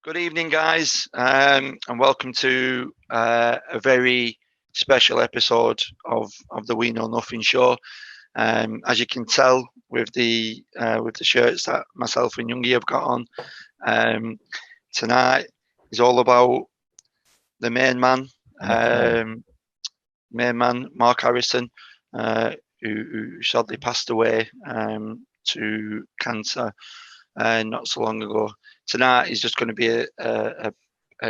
Good evening, guys, and welcome to a very special episode of the We Know Nothing show. As you can tell with the shirts that myself and Youngie have got on, tonight is all about the main man, Mark Harrison, who sadly passed away to cancer not so long ago. Tonight is just going to be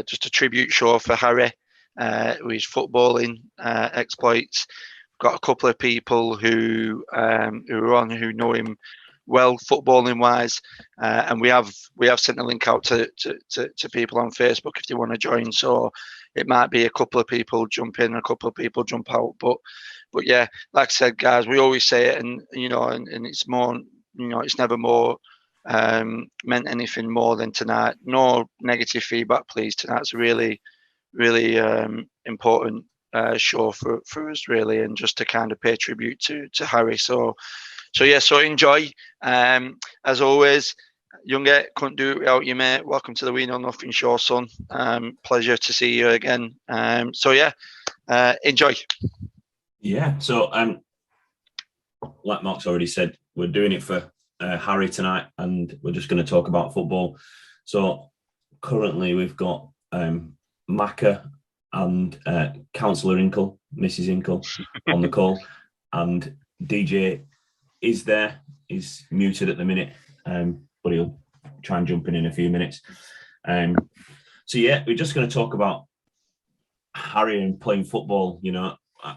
just a tribute show for Harry, with his footballing exploits. We've got a couple of people who are on who know him well, footballing wise, and we have sent a link out to people on Facebook if they want to join. So it might be a couple of people jump in, a couple of people jump out, but yeah, like I said, guys, we always say it, and it's more, it's never more meant anything more than tonight. No negative feedback, please. Tonight's a really, really important show for us, really, and just to kind of pay tribute to Harry. So enjoy. As always, Youngie, couldn't do it without you, mate. Welcome to the We Know Nothing show, son. Pleasure to see you again. Enjoy. Yeah. So like Mark's already said, we're doing it for Harry tonight, and we're just going to talk about football. So currently we've got Macca and Councillor Inkle, Mrs. Inkle, on the call, and DJ is there. He's muted at the minute, but he'll try and jump in a few minutes. So yeah, we're just going to talk about Harry and playing football. You know,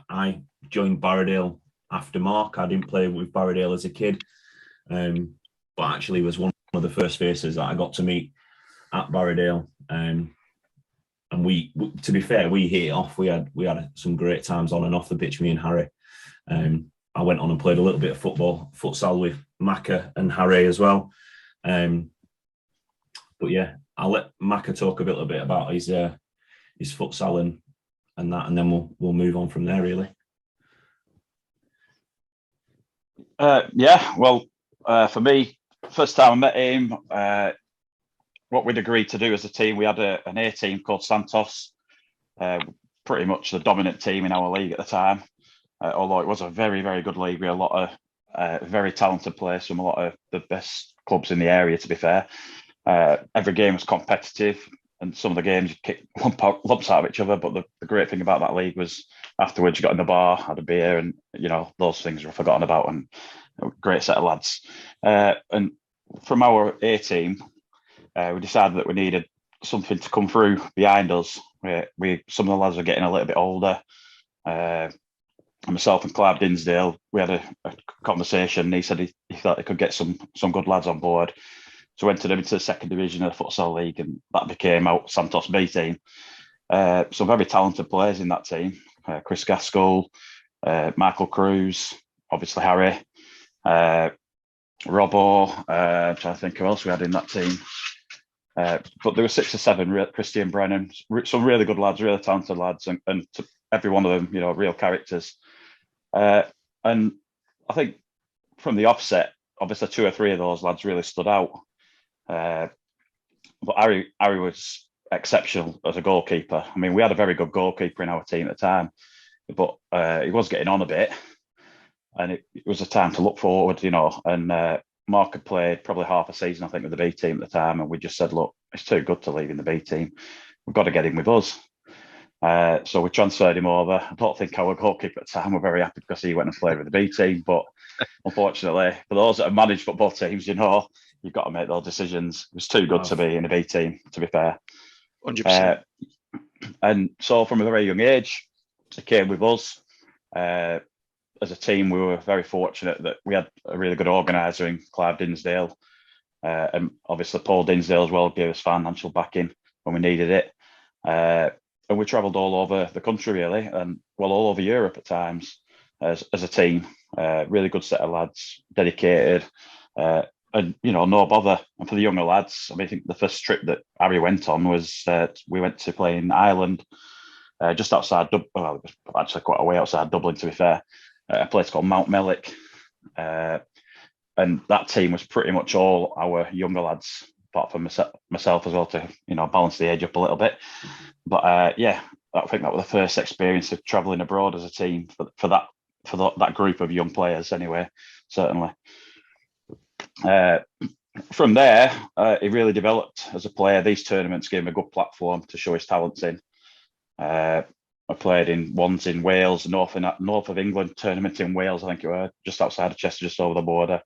I joined Barradale after Mark. I didn't play with Barradale as a kid. But actually was one of the first faces that I got to meet at Barradale. And we, to be fair, we hit it off. We had some great times on and off the pitch, me and Harry. I went on and played a little bit of futsal with Macca and Harry as well. But yeah, I'll let Macca talk a little bit about his futsal and that, and then we'll move on from there, really. For me, first time I met him, what we'd agreed to do as a team, we had an A team called Santos, pretty much the dominant team in our league at the time. Although it was a very, very good league with a lot of very talented players from a lot of the best clubs in the area, to be fair. Every game was competitive, and some of the games you kicked lumps out of each other. But the great thing about that league was afterwards you got in the bar, had a beer, and those things were forgotten about, and great set of lads. And from our A team, we decided that we needed something to come through behind us. Some of the lads were getting a little bit older. Myself and Clive Dinsdale, we had a conversation, and he said he thought he could get some good lads on board. So we entered them into the second division of the futsal league, and that became our Santos B team. Some very talented players in that team. Chris Gaskell, Michael Cruz, obviously Harry, Robbo, I'm trying to think who else we had in that team. But there were 6 or 7, Christian Brennan, some really good lads, really talented lads, and every one of them, real characters. And I think from the offset, obviously 2 or 3 of those lads really stood out. But Harry was exceptional as a goalkeeper. I mean, we had a very good goalkeeper in our team at the time, but he was getting on a bit, and it was a time to look forward, and Mark had played probably half a season, I think, with the B team at the time, and we just said, look, it's too good to leave in the B team. We've got to get him with us. So we transferred him over. I don't think our goalkeeper at the time were very happy because he went and played with the B team, but unfortunately, for those that have managed football teams, you've got to make those decisions. It was too good to be in a B team, to be fair. 100%. And so from a very young age, he came with us. As a team, we were very fortunate that we had a really good organiser in Clive Dinsdale. And obviously Paul Dinsdale as well gave us financial backing when we needed it. And we travelled all over the country, really, and all over Europe at times as a team. Really good set of lads, dedicated, and no bother. And for the younger lads, I think the first trip that Harry went on was we went to play in Ireland, just outside Dublin. Well, it was actually quite a way outside Dublin, to be fair. A place called Mount Mellick, and that team was pretty much all our younger lads. apart from myself as well, to balance the age up a little bit. But yeah, I think that was the first experience of travelling abroad as a team for that group of young players. Anyway, certainly. From there, he really developed as a player. These tournaments gave him a good platform to show his talents in. I played in ones in Wales, north of England tournament in Wales, I think it was, just outside of Chester, just over the border.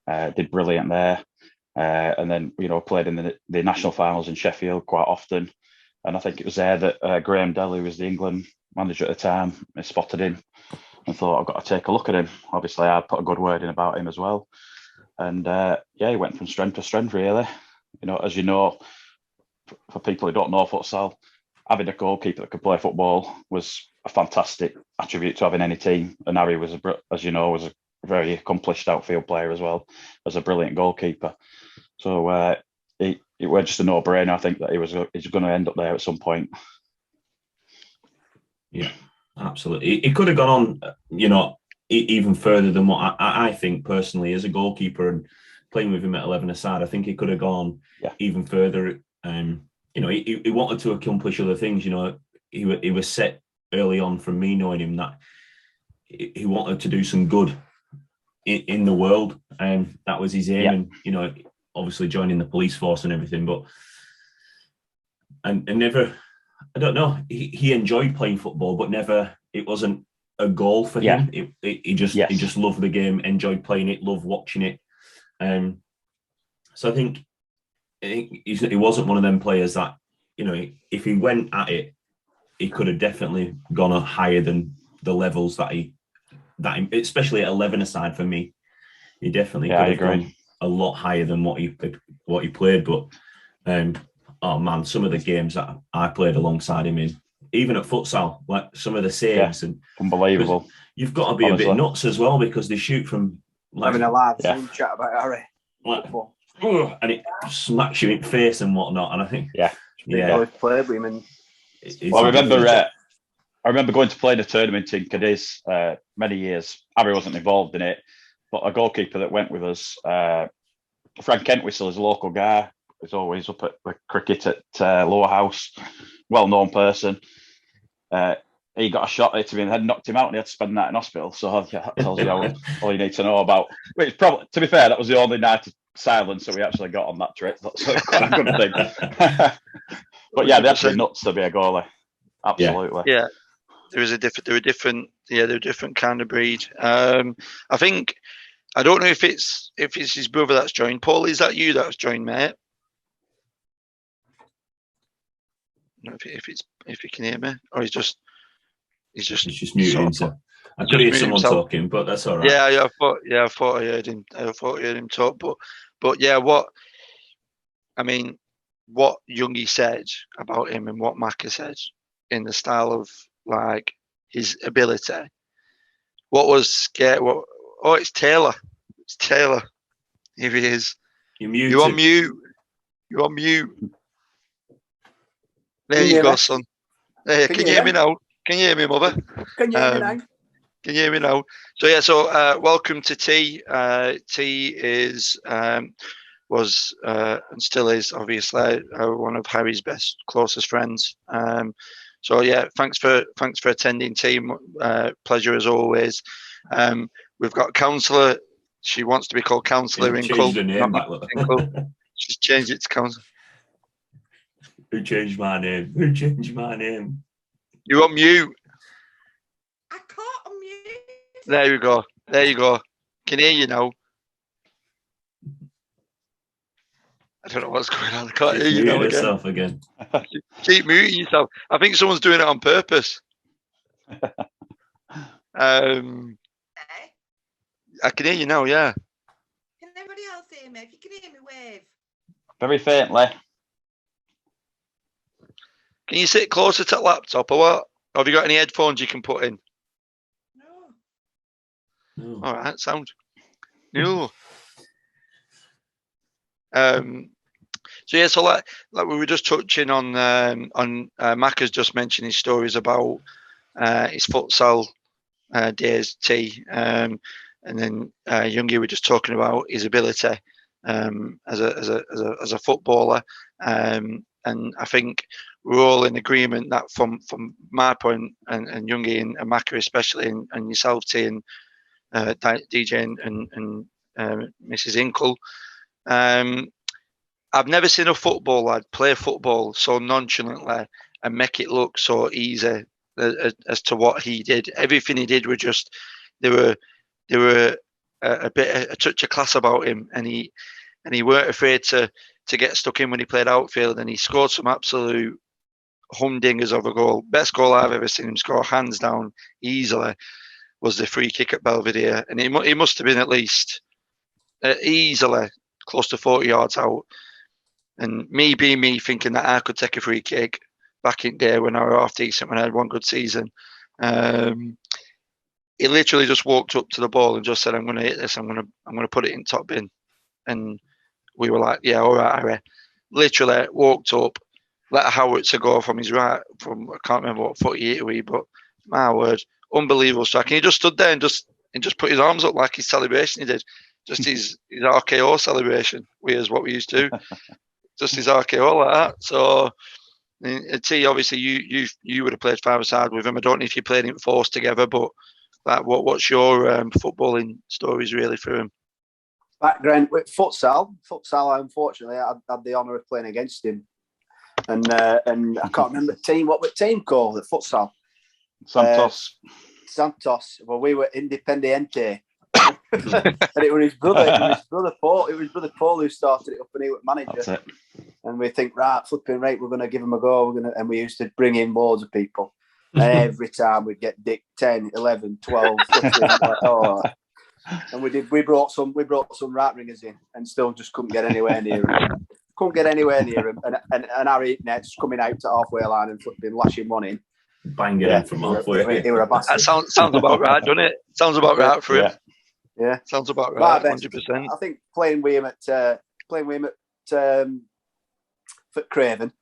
Did brilliant there. And then, played in the national finals in Sheffield quite often. And I think it was there that Graham Dell, who was the England manager at the time, I spotted him and thought, I've got to take a look at him. Obviously, I put a good word in about him as well. And yeah, he went from strength to strength, really. As you know, for people who don't know futsal, having a goalkeeper that could play football was a fantastic attribute to having any team. And Harry was, as you know, was a very accomplished outfield player as well as a brilliant goalkeeper. So it was just a no-brainer. I think that he's going to end up there at some point. Yeah, absolutely. He could have gone on, even further than what I think personally as a goalkeeper, and playing with him at 11 aside, I think he could have gone even further. He wanted to accomplish other things. He was set early on from me knowing him that he wanted to do some good in the world, and that was his aim. And obviously joining the police force and everything, but and never, I don't know. He enjoyed playing football, but never. It wasn't a goal for him. He just loved the game, enjoyed playing it, loved watching it. So I think he wasn't one of them players that, if he went at it, he could have definitely gone up higher than the levels that he especially at 11 aside for me, he definitely could have gone a lot higher than what he played. But oh man, some of the games that I played alongside him in, even at futsal, like some of the saves and unbelievable. You've got to be a bit nuts as well, because they shoot from having a lad chat about Harry. And it smacks you in the face and whatnot. And I think I've played with him. And I remember going to play in a tournament in Cadiz many years. Harry wasn't involved in it, but a goalkeeper that went with us, Frank Entwistle, is a local guy. He's always up at cricket at Lower House, well-known person. He got a shot at him in the head, knocked him out, and he had to spend the night in hospital. So that tells you all you need to know about. Which probably, to be fair, that was the only night of silence that we actually got on that trip. That's quite a good thing. But yeah, they're actually nuts to be a goalie. Absolutely. Yeah. They're a different kind of breed. I think, I don't know if it's his brother that's joined. Paul, is that you that's joined, mate? I don't know if he can hear me, or he's just muted himself. I could hear someone talking, but that's all right. I thought I heard him. I thought I heard him talk, but yeah, what Youngie said about him and what Maka said in the style of like his ability. What was scary? It's Taylor. It's Taylor. Here he is. You're on mute. There you go, son. There, can you hear me now? Can you hear me, mother? Can you hear me now? Can you hear me now? So welcome to T. T is was and still is obviously one of Harry's closest friends. So yeah, thanks for attending, team. Pleasure as always. We've got Councillor. She wants to be called Councillor in Club. She's changed it to Councillor. Who changed my name? You're on mute. I can't unmute. There you go. Can hear you now. I don't know what's going on. I can't hear you now again. Keep muting yourself. I think someone's doing it on purpose. I can hear you now, yeah. Can anybody else hear me? If you can hear me, wave. Very faintly. Can you sit closer to the laptop or what? Or have you got any headphones you can put in? No. All right, sound. No. So like we were just touching on Maka's just mentioned his stories about his futsal days, T, and then Youngie were just talking about his ability as a footballer. And I think we're all in agreement that from my point, and Youngie and Maka especially, and yourself, T, and DJ and Mrs. Inkle. I've never seen a football lad play football so nonchalantly and make it look so easy as to what he did. Everything he did were just there were a touch of class about him, and he weren't afraid to get stuck in when he played outfield, and he scored some absolute humdingers of a goal. Best goal I've ever seen him score, hands down, easily, was the free kick at Belvedere, and he must have been at least easily close to 40 yards out. And me being me, thinking that I could take a free kick back in there when I was half decent, when I had one good season, he literally just walked up to the ball and just said, "I'm going to hit this. I'm going to put it in top bin." And we were like, "Yeah, all right, Harry." Literally walked up, let a howitzer go from his right, from I can't remember what foot he hit we, but my word, unbelievable strike. And he just stood there and just put his arms up like his celebration he did, just his RKO celebration, is what we used to do. Just his RKO like that. So, T, obviously you would have played 5-a-side with him. I don't know if you played in force together, but like, what's your footballing stories really for him? Background with futsal, unfortunately, I had the honour of playing against him, and I can't remember the team. What was the team called? The futsal. Santos. Santos. Well, we were Independiente. And it was his brother. Paul. It was brother Paul who started it up, and he was manager. That's it. And we think, flipping right, we're going to give him a go. And we used to bring in loads of people. And every time we'd get Dick 10, 11, 12. And we brought some rat ringers in, and still just couldn't get anywhere near him. And Harry Nets coming out to halfway line and flipping lashing one in. Banging him from halfway. He were a bastard. That sounds about right, doesn't it? Sounds about right for him. Yeah, sounds about right. 100%. I think playing with him at Craven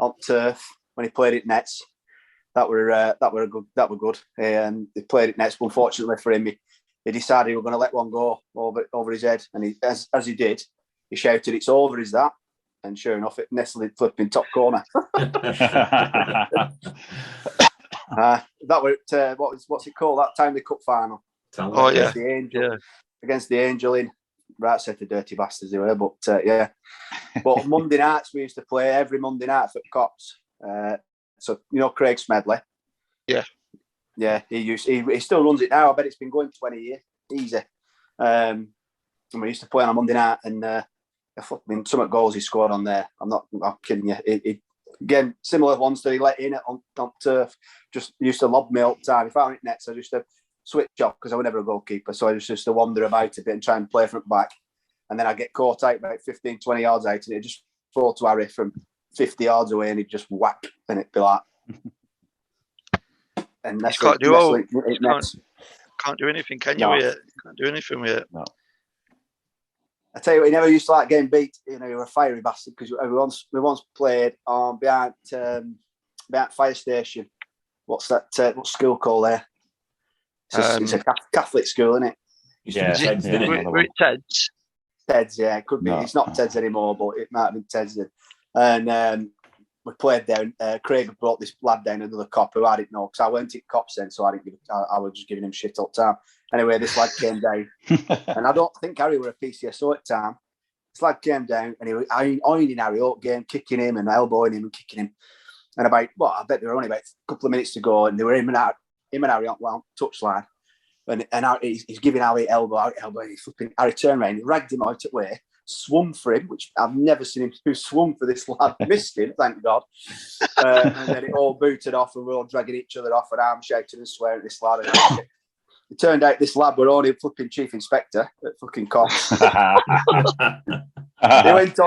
on turf when he played at Nets, that were good. And he played at Nets, but unfortunately for him, he decided he was going to let one go over his head, and as he did, he shouted, "It's over, is that?" And sure enough, it nestled flipping top corner. That were what's it called? That time the cup final. Oh yeah, the Angel, against the Angel in right set of dirty bastards they were. But yeah, but Monday nights we used to play every Monday night for Cops. So you know Craig Smedley. Yeah, he still runs it now. I bet it's been going 20 years, easy. And we used to play on a Monday night, and some of the goals he scored on there. I'm not kidding you. Again, similar ones that he let in on turf. Just used to lob me all the time. If I went nets, I used to switch off because I was never a goalkeeper. So I used to wander about a bit and try and play from back. And then I get caught out about 15, 20 yards out, and it just fall to Harry from 50 yards away, and he'd just whack, and it'd be like. And that's can't do anything, can you? You can't do anything with it. No. I tell you what, he never used to like getting beat. You know, you're a fiery bastard because we once played on behind fire station. What's that? What's school called there? It's a Catholic school, isn't it? We're at Ted's. Ted's, yeah, it could be. No. It's not Ted's anymore, but it might have been Ted's. And we played there. And, Craig brought this lad down, another cop who I didn't know because I weren't at cops then, so I was just giving him shit all the time. Anyway, this lad came down, and I don't think Harry were a PCSO at the time. This lad came down, and he was ironing Harry all game, kicking him and elbowing him and kicking him. And I bet there were only about a couple of minutes to go, and they were him and Harry on touchline. And he's giving Harry elbow, and he's flipping. Harry turned around, ragged him out of the way, swung for him, which I've never seen him who swung for this lad. Missed him, thank God. And then it all booted off, and we're all dragging each other off, and I'm shouting and swearing at this lad. And it turned out this lad were only flipping chief inspector at fucking cops. He went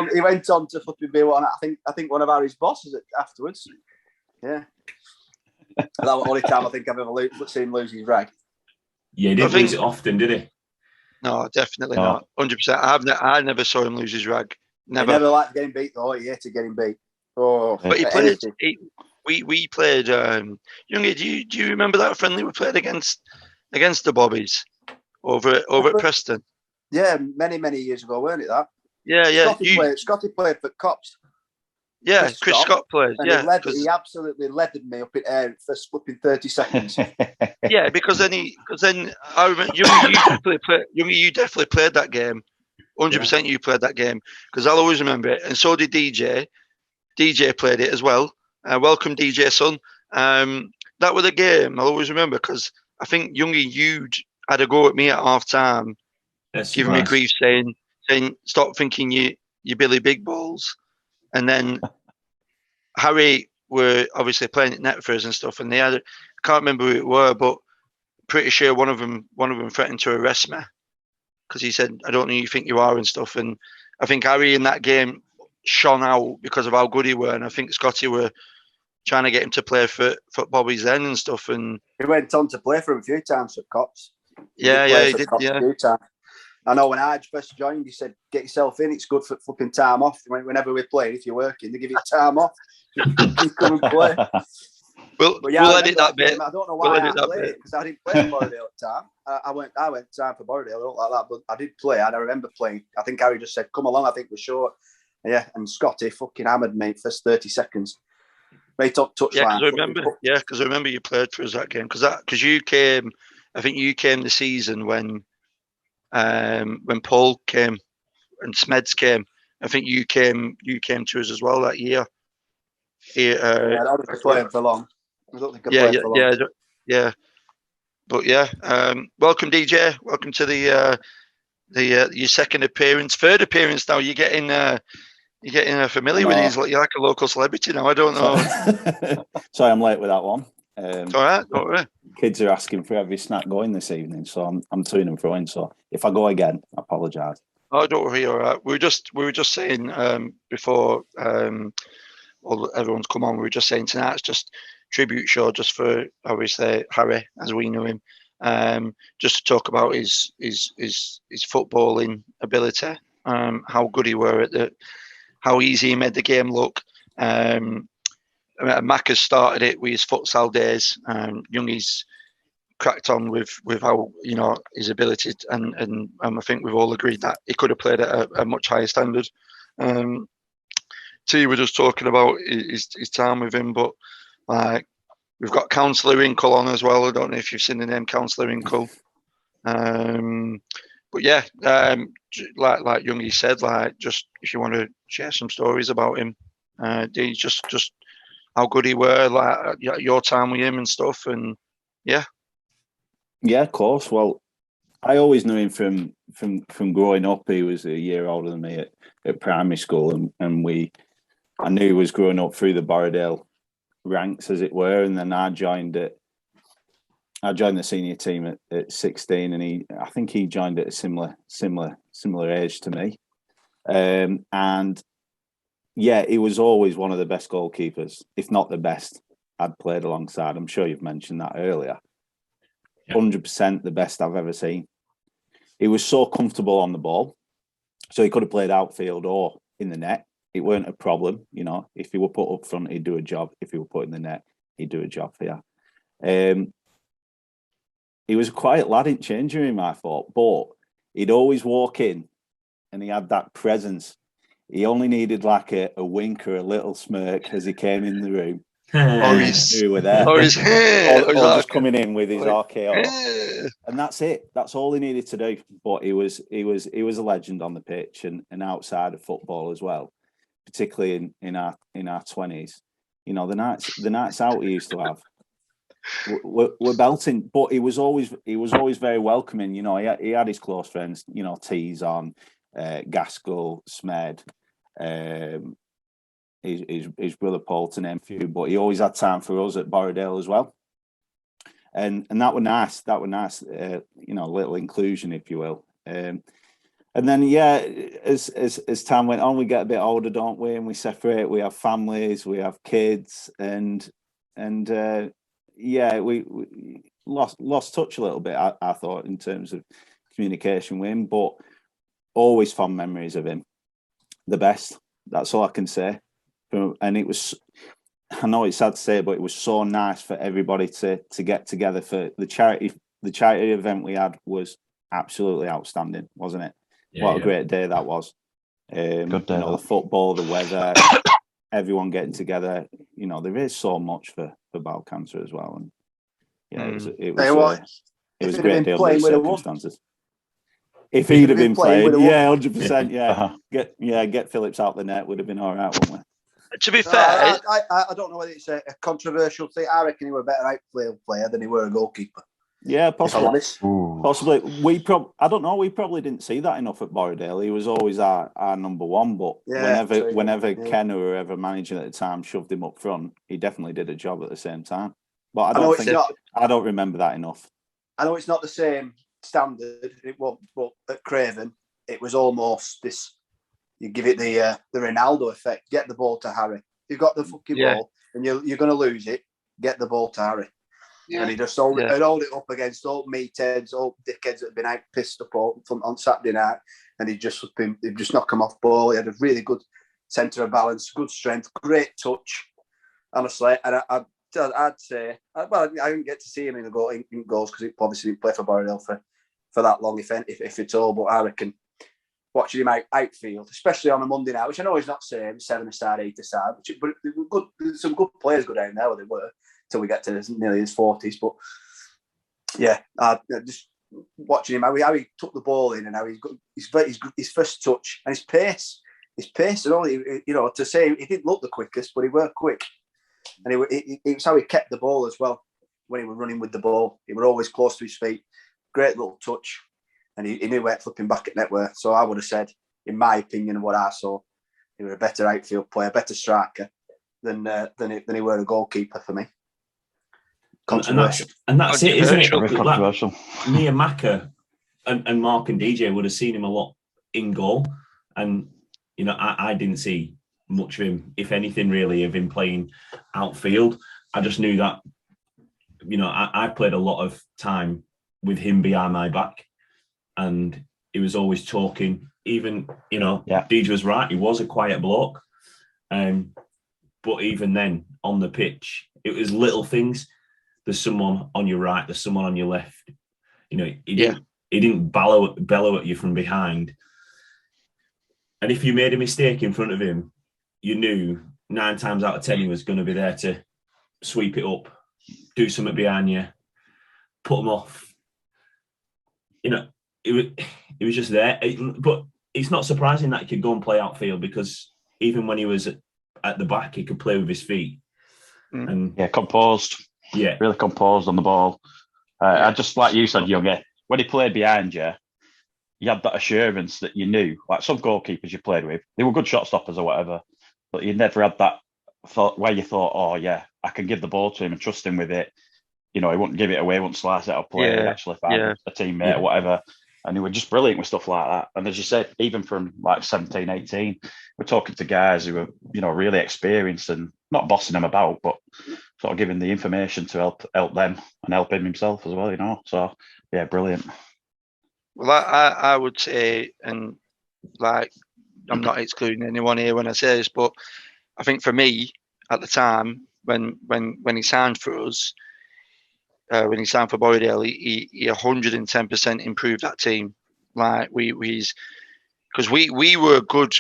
on to flipping be one. I think one of Harry's bosses afterwards. Yeah, that was the only time I think I've ever seen him lose his rag. Yeah, he didn't lose it often, did he? No, definitely not. 100%. I never saw him lose his rag. Never. He never liked getting beat though. He hated getting beat. Oh, but he played. We played. Youngie, do you remember that friendly we played against the Bobbies over at Preston? Yeah, many years ago, weren't it? That. Yeah, yeah. Scotty played for Cops. Yeah, Chris Scott played. And yeah, he absolutely leathered me up in air for flipping 30 seconds. Yeah, because then I remember you definitely played that game. 100% you played that game because I'll always remember it, and so did DJ. DJ played it as well. Welcome, DJ Son. That was a game I'll always remember because I think Youngie, you had a go at me at half time, giving me grief, saying stop thinking you Billy Big Balls, and then Harry were obviously playing at net for us and stuff, and they had, I can't remember who it were, but pretty sure one of them threatened to arrest me because he said, I don't know who you think you are and stuff. And I think Harry in that game shone out because of how good he were, and I think Scotty were trying to get him to play for Bobby's then and stuff. And he went on to play for him a few times for Cops. He did. Yeah. A few times. I know when I first joined, he said, get yourself in, it's good for flipping time off. Whenever we're playing, if you're working, they give you time off. You come and play. We'll edit that bit. I don't know why I played because I didn't play for Borrowdale at the time. I went time for Borrowdale, I don't like that, but I did play and I remember playing. I think Harry just said, come along, I think we're short. Yeah, and Scotty fucking hammered me first 30 seconds. Right up touchline. Yeah, because I remember you played for us that game because you came. I think you came the season when Paul came and Smeds came. I think you came to us as well that year. I don't think I played for long. I don't think I played for long. Yeah. But yeah, welcome DJ. Welcome to the your second appearance, third appearance now. You're getting familiar with these. You're like a local celebrity now. I don't know. Sorry, I'm late with that one. It's all right. Don't worry. Kids are asking for every snack going this evening, so I'm to and fro. So if I go again, I apologise. Oh, don't worry. All right. We were just saying before everyone's come on. We were just saying tonight's just tribute show just for obviously Harry as we knew him. Just to talk about his footballing ability, how good he were at how easy he made the game look. Mac has started it with his futsal days. Youngie's cracked on with how his ability, and I think we've all agreed that he could have played at a much higher standard. T, we're just talking about his time with him, but like we've got Councillor Inkle on as well. I don't know if you've seen the name Councillor Inkle. But yeah, like Youngie said, like just if you want to share some stories about him, just how good he were, like your time with him and stuff, and yeah, of course. Well, I always knew him from growing up. He was a year older than me at primary school, and I knew he was growing up through the Borrowdale ranks, as it were, and then I joined the senior team at 16, and I think he joined at a similar age to me, and yeah, he was always one of the best goalkeepers, if not the best, I'd played alongside. I'm sure you've mentioned that earlier. 100% the best I've ever seen. He was so comfortable on the ball, so he could have played outfield or in the net. It weren't a problem, If he were put up front, he'd do a job. If he were put in the net, he'd do a job for you. He was a quiet lad in changing room, I thought, but he'd always walk in, and he had that presence. He only needed like a wink or a little smirk as he came in the room. Who were there? Or his hair. Or just coming in with his RKO. And that's it. That's all he needed to do. But he was a legend on the pitch and outside of football as well, particularly in our 20s. The nights out he used to have were belting. But he was always very welcoming. He had his close friends. Tees on, Gaskell, Smed. His brother Paul, to name a few, but he always had time for us at Borrowdale as well, and that were nice. Little inclusion, if you will. And then as time went on, we get a bit older, don't we? And we separate. We have families, we have kids, and we lost touch a little bit. I thought in terms of communication with him, but always fond memories of him. The best. That's all I can say. And it was, I know it's sad to say, but it was so nice for everybody to get together for the charity event we had was absolutely outstanding, wasn't it? Yeah, What a great day that was. Good day. The football, the weather, everyone getting together. There is so much for bowel cancer as well. And it was a great day under the circumstances. If he'd have been playing, 100%, get Phillips out the net would have been all right, wouldn't we? To be fair, I don't know whether it's a controversial thing. I reckon he were a better outfield player than he were a goalkeeper. Yeah, possibly. Possibly. I don't know. We probably didn't see that enough at Borrowdale. He was always our number one, but whenever Ken or whoever managing at the time shoved him up front, he definitely did a job at the same time. But I don't remember that enough. I know it's not the same standard. But at Craven, it was almost this. You give it the Ronaldo effect. Get the ball to Harry. You've got the fucking ball, and you're going to lose it. Get the ball to Harry. Yeah. And he just hold it up against all meatheads, all dickheads that have been out pissed up on Saturday night, and he'd just knock them off ball. He had a really good centre of balance, good strength, great touch. Honestly, and I'd say, I didn't get to see him in goals because he obviously didn't play for Borrowdale for that long, if at all. But I reckon watching him outfield, especially on a Monday night, which I know he's not same 7-a-side, 8-a-side, but some good players go down there where they were till we get to nearly his 40s. But yeah, just watching him how he took the ball in and how he's got his first touch and his pace and all. To say he didn't look the quickest, but he worked quick, and it's how he kept the ball as well when he was running with the ball. He were always close to his feet. Great little touch. And he knew where flipping back at Networth. So I would have said, in my opinion, and what I saw, he was a better outfield player, better striker than he were a goalkeeper for me. Controversial. And that's it, isn't it? Controversial. Me and Maka and Mark and DJ would have seen him a lot in goal. And, I didn't see much of him, if anything, really, of him playing outfield. I just knew that, I played a lot of time with him behind my back. And he was always talking, even, DJ was right. He was a quiet bloke. But even then, on the pitch, it was little things. There's someone on your right, there's someone on your left. He didn't bellow at you from behind. And if you made a mistake in front of him, you knew 9 times out of 10 he was going to be there to sweep it up, do something behind you, put them off. It was just there. But it's not surprising that he could go and play outfield, because even when he was at the back, he could play with his feet. And composed. Yeah. Really composed on the ball. I just, like you said, Youngie, when he played behind you, you had that assurance that you knew, like some goalkeepers you played with, they were good shot stoppers or whatever, but you never had that thought where you thought, oh yeah, I can give the ball to him and trust him with it. He wouldn't give it away, wouldn't slice it out of play, actually find a teammate or whatever. And he was just brilliant with stuff like that. And as you said, even from like 17, 18, we're talking to guys who were, really experienced and not bossing them about, but sort of giving the information to help them and help him himself as well, So, yeah, brilliant. Well, I would say, and like, I'm not excluding anyone here when I say this, but I think for me at the time when he signed for us, when he signed for Borrowdale, he 110% improved that team. Like because we were a good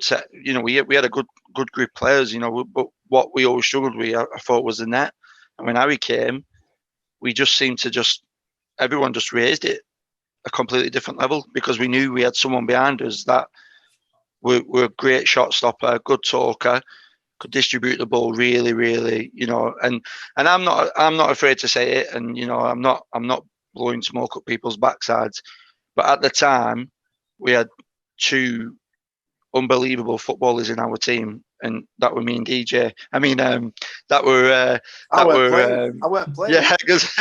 set. We had a good group of players. But what we always struggled with, I thought, was the net. And when Harry came, we just seemed to everyone just raised it a completely different level, because we knew we had someone behind us that were a great shot stopper, good talker, could distribute the ball really, really, and I'm not afraid to say it, and I'm not blowing smoke up people's backsides, but at the time we had 2 unbelievable footballers in our team, and that were me and DJ. I mean, I weren't playing. Yeah, because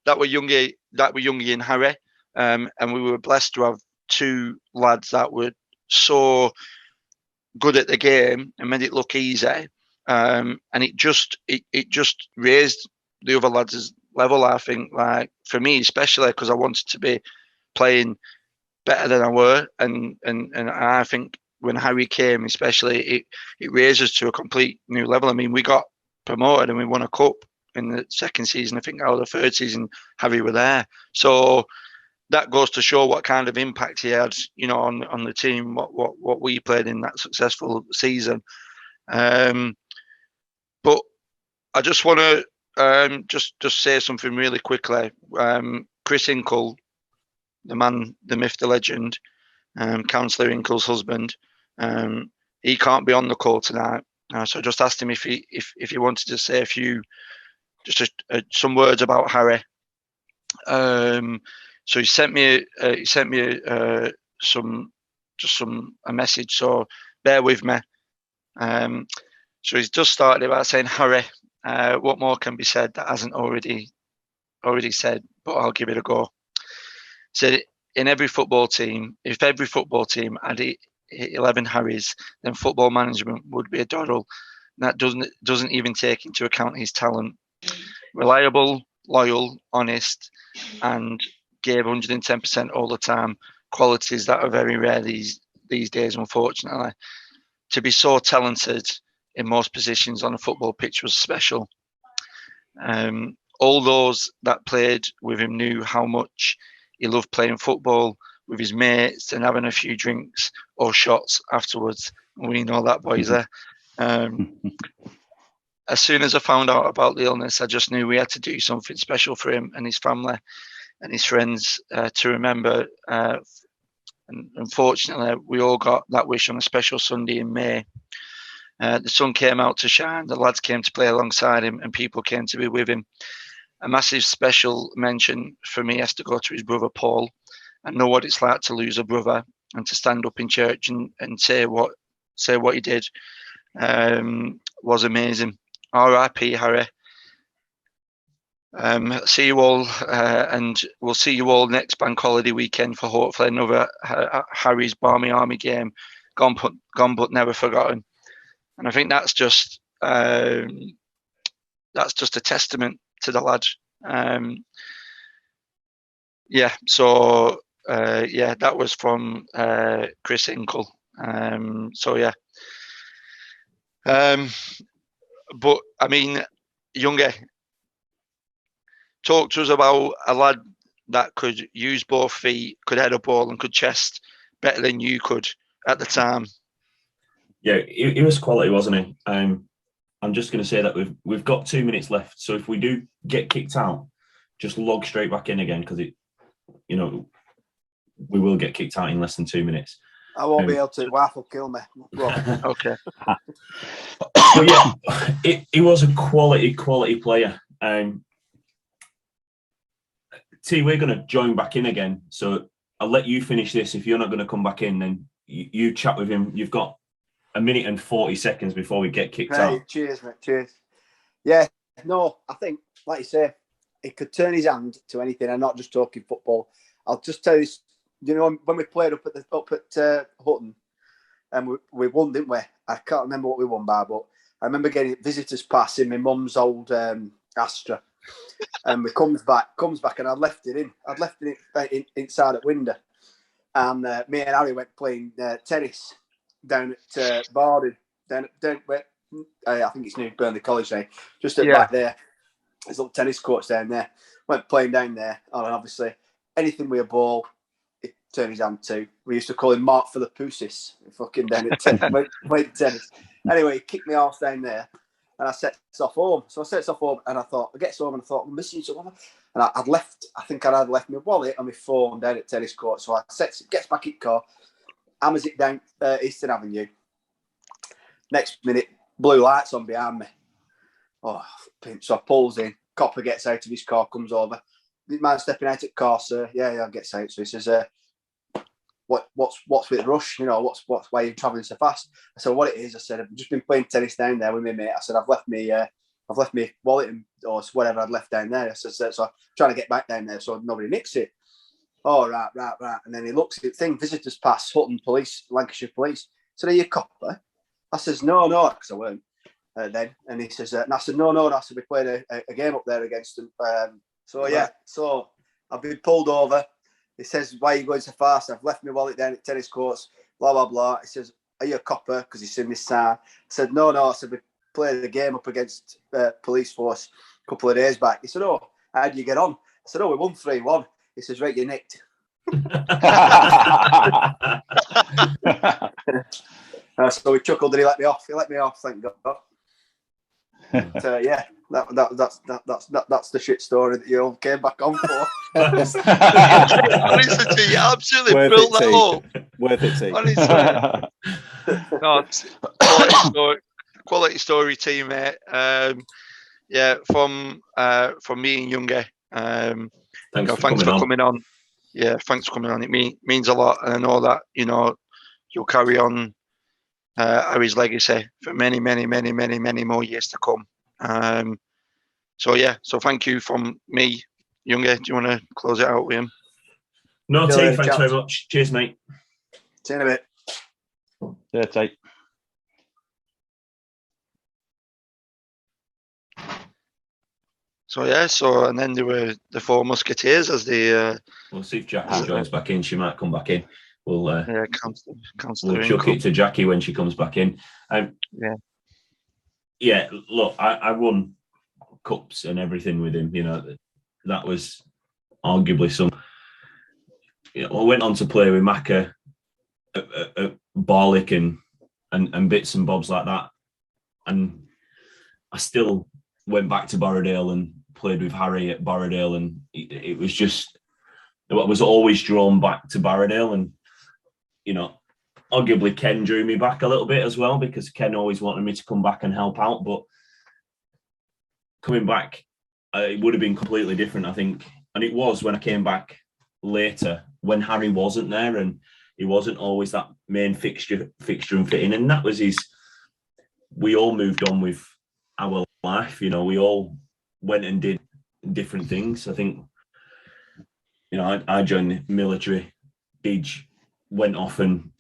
that were Youngie and Harry, and we were blessed to have 2 lads that were so good at the game and made it look easy, and it just raised the other lads' level. I think, like for me especially, because I wanted to be playing better than I were, and I think when Harry came, especially, it raised us to a complete new level. I mean, we got promoted and we won a cup in the second season. I think or the third season, Harry were there. So that goes to show what kind of impact he had, on the team. What we played in that successful season. But I just want to just say something really quickly. Chris Inkle, the man, the myth, the legend, Councillor Inkle's husband, he can't be on the call tonight. So I just asked him if he wanted to say some words about Harry. So he sent me a message. So bear with me. So he's just started by saying, Harry, what more can be said that hasn't already said? But I'll give it a go. So in every football team, if every football team had 11 Harrys, then football management would be a doddle. That doesn't even take into account his talent. Reliable, loyal, honest, and gave 110% all the time. Qualities that are very rare these days, unfortunately. To be so talented in most positions on a football pitch was special. All those that played with him knew how much he loved playing football with his mates and having a few drinks or shots afterwards. We know that, boys. There. As soon as I found out about the illness, I just knew we had to do something special for him and his family and his friends to remember. And unfortunately, we all got that wish on a special Sunday in May. The sun came out to shine, the lads came to play alongside him, and people came to be with him. A massive special mention for me has to go to his brother Paul. I know what it's like to lose a brother and to stand up in church and say what he did was amazing. R.I.P. Harry. See you all, and we'll see you all next bank holiday weekend for hopefully another Harry's Barmy Army game, gone but never forgotten. And I think that's just a testament to the lad. That was from Chris Inkle. But I mean, Younger, talk to us about a lad that could use both feet, could head a ball and could chest better than you could at the time. Yeah, he was quality, wasn't he? I'm just going to say that we've got 2 minutes left. So if we do get kicked out, just log straight back in again because we will get kicked out in less than 2 minutes. I won't be able to. Wife will kill me. Okay. But yeah, he was a quality player. T, we're going to join back in again. So I'll let you finish this. If you're not going to come back in, then you chat with him. You've got 1 minute and 40 seconds before we get kicked out. Cheers, mate. Cheers. Yeah, no, I think, like you say, he could turn his hand to anything. I'm not just talking football. I'll just tell you, when we played up at Hutton, and we won, didn't we? I can't remember what we won by, but I remember getting visitors pass in my mum's old Astra. And we comes back, and I'd left it in inside at window. And me and Harry went playing tennis down at Bardon, down where I think it's near Burnley College now, just at back there. There's little tennis courts down there. Went playing down there, and obviously anything with a ball, he turned his hand to. We used to call him Mark for the Pussies. Fucking down at playing tennis. Anyway, he kicked me arse down there. And I set off home. So I set off home and I get home and I thought, I'm missing someone. And I think I'd left my wallet and my phone down at tennis court. So I gets back in the car, hammers it down Eastern Avenue. Next minute, blue lights on behind me. Oh, so I pulls in. Copper gets out of his car, comes over. Man stepping out at the car, sir. Yeah, gets out. So he says, what's with the rush? Why are you travelling so fast? I said, what it is, I said, I've just been playing tennis down there with my mate. I said, I've left my wallet or whatever I'd left down there. I said, so I'm trying to get back down there so nobody nicks it. Oh, right. And then he looks at the thing, visitors pass, Hutton Police, Lancashire Police. So are you a copper? I says, no, because I weren't then. And he says, and I said, no. I said, we played a game up there against them. So I've been pulled over. He says, why are you going so fast? I've left my wallet down at tennis courts, blah, blah, blah. He says, are you a copper? Because he's seen this sign. I said, no. I said, we played a game up against police force couple of days back. He said, "Oh, how did you get on?" I said, "Oh, we won 3-1." He says, "Right, you nicked." So we chuckled and he let me off. He let me off, thank God. But, yeah, that's the shit story that you all came back on for. Honestly, you absolutely Worth built it, that T. up. Worth it, T. Honestly, no, it's quality story, team, mate. Yeah, from me and Younger. Thanks Thanks for coming on. Yeah, thanks for coming on. It means a lot, and I know that you'll carry on Harry's legacy for many, many, many, many, many more years to come. So thank you from me, Younger. Do you want to close it out with him? No, T, thanks very much. Cheers, mate. See you in a bit. Yeah, Tate. So and then there were the four musketeers as the. We'll see if Jackie joins back in. She might come back in. We'll we'll chuck it to Jackie when she comes back in. Yeah. Look, I won cups and everything with him. That was arguably some. I went on to play with Macca at Barlick and bits and bobs like that, and I still went back to Borrowdale and played with Harry at Borrowdale, and it was just I was always drawn back to Borrowdale, and arguably Ken drew me back a little bit as well because Ken always wanted me to come back and help out, but coming back it would have been completely different, I think, and it was when I came back later when Harry wasn't there and he wasn't always that main fixture and fitting, and that was we all moved on with our life, we all went and did different things. I think I joined the military. Deej went off and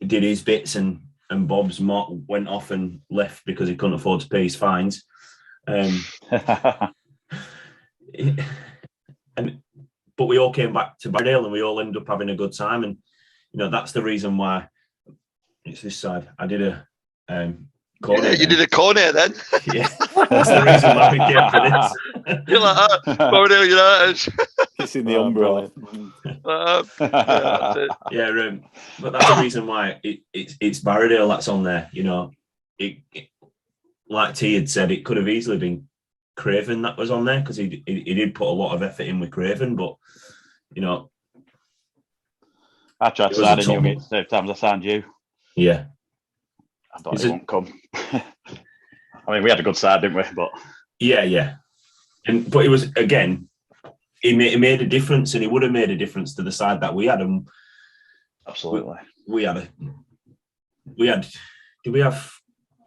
did his bits, and Bob's Mark went off and left because he couldn't afford to pay his fines. But we all came back to Borrowdale and we all ended up having a good time, and that's the reason why it's this side. I did a corner. You did a corner then. Yeah, that's the reason why we came for this. You're like Borrowdale United. It's in the umbrella. But that's the reason why it's Borrowdale that's on there. Like T had said, it could have easily been Craven that was on there because he did put a lot of effort in with Craven, but I tried to sign you at the same time as I signed you. Yeah, I thought he won't come. I mean, we had a good side, didn't we? But yeah, but it was again. It made a difference, and it would have made a difference to the side that we had. And absolutely, we had.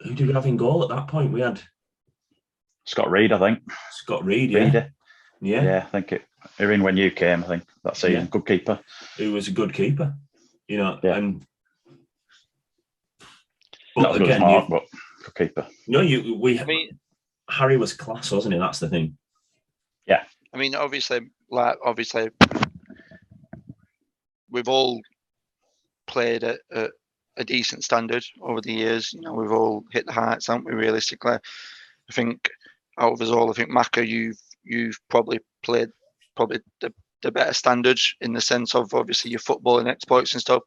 Who did we have in goal at that point? We had Scott Reed, I think. Scott Reed, yeah. I think Erin when you came, I think that season, good keeper. He was a good keeper, and not as good as Mark, but good keeper. Harry was class, wasn't he? That's the thing. Yeah. I mean, obviously, we've all played at a decent standard over the years. We've all hit the heights, haven't we? Realistically, I think out of us all, I think Macca, you've probably played the better standards in the sense of obviously your footballing exploits and stuff.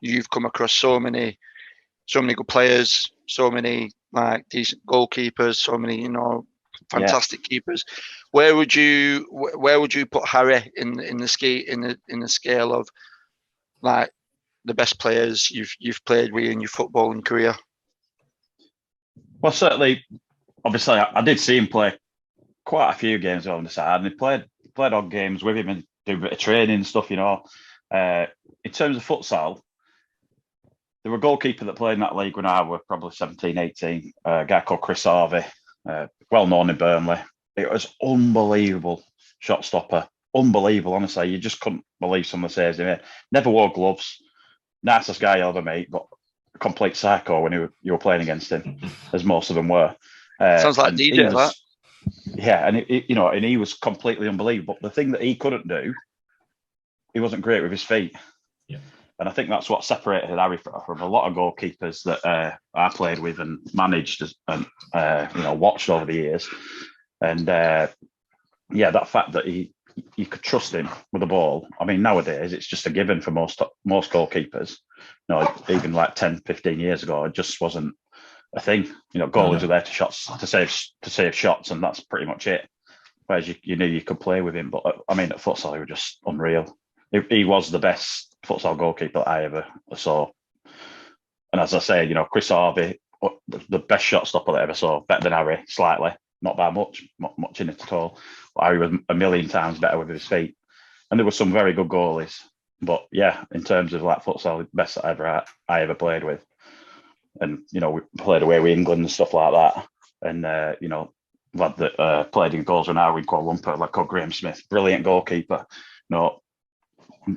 You've come across so many good players, so many decent goalkeepers, so many fantastic keepers. Where would you put Harry in the scale of the best players you've played with in your footballing career? Well, certainly, obviously, I did see him play quite a few games on the side, and he played odd games with him and do a bit of training and stuff. In terms of futsal, there were a goalkeeper that played in that league when I was probably 17, 18, a guy called Chris Harvey, well known in Burnley. It was unbelievable shot stopper. Unbelievable, honestly. You just couldn't believe some of the saves he made. Never wore gloves. Nicest guy you'll ever meet, but a complete psycho when you were playing against him, as most of them were. Sounds like DJ, that. Yeah, and and he was completely unbelievable. But the thing that he couldn't do, he wasn't great with his feet. Yeah. And I think that's what separated Harry from a lot of goalkeepers that I played with and managed and watched over the years. And yeah, that fact that you could trust him with the ball. I mean, nowadays it's just a given for most goalkeepers. You know, even like 10, 15 years ago, it just wasn't a thing. You know, goalies are there to save shots, and that's pretty much it. Whereas you knew you could play with him, but I mean, at futsal, he was just unreal. He was the best futsal goalkeeper I ever saw. And as I say, you know, Chris Harvey, the best shot stopper I ever saw, better than Harry, slightly, not by much in it at all. But Harry was a million times better with his feet. And there were some very good goalies. But yeah, in terms of like futsal, best that I ever played with. And, you know, we played away with England and stuff like that. And, you know, lad that played in goals now in Kuala Lumpur, like called Graham Smith, brilliant goalkeeper. No,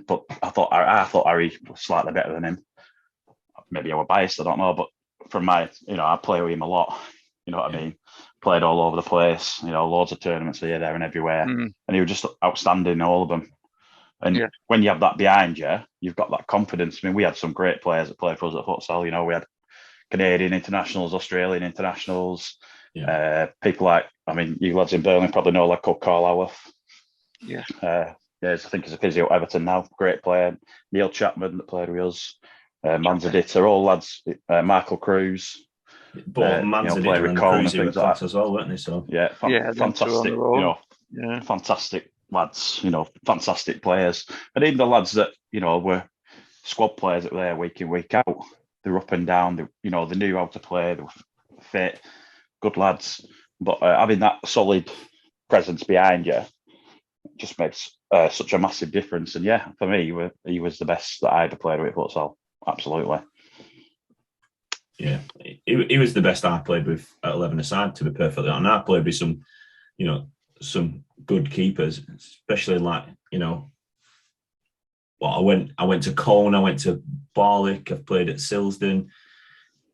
but I thought Harry was slightly better than him. Maybe I was biased, I don't know, but from my, you know, I play with him a lot. You know what I mean? Played all over the place. You know, loads of tournaments here, there, and everywhere. And he was just outstanding in all of them. And when you have that behind you, you've got that confidence. I mean, we had some great players that played for us at futsal. You know, we had Canadian internationals, Australian internationals. Yeah. People like, I mean, you lads in Birmingham probably know, like Carl Howarth. Yeah. I think he's a physio at Everton now. Great player. Neil Chapman that played with us. Manzadita, all lads. Michael Cruz. But Manzadita and Cruz were class as well, weren't they? So fantastic. You know, fantastic lads. You know, fantastic players. And even the lads that, you know, were squad players that were there week in, week out. They're up and down. They knew how to play. They were fit, good lads. But having that solid presence behind you just makes such a massive difference. And yeah, for me, he was the best that I ever played with futsal. Absolutely. Yeah, he was the best I played with at 11-a-side, to be perfectly honest. And I played with some, you know, some good keepers, especially like, you know, well, I went to Cone, I went to Barlick, I've played at Silsden,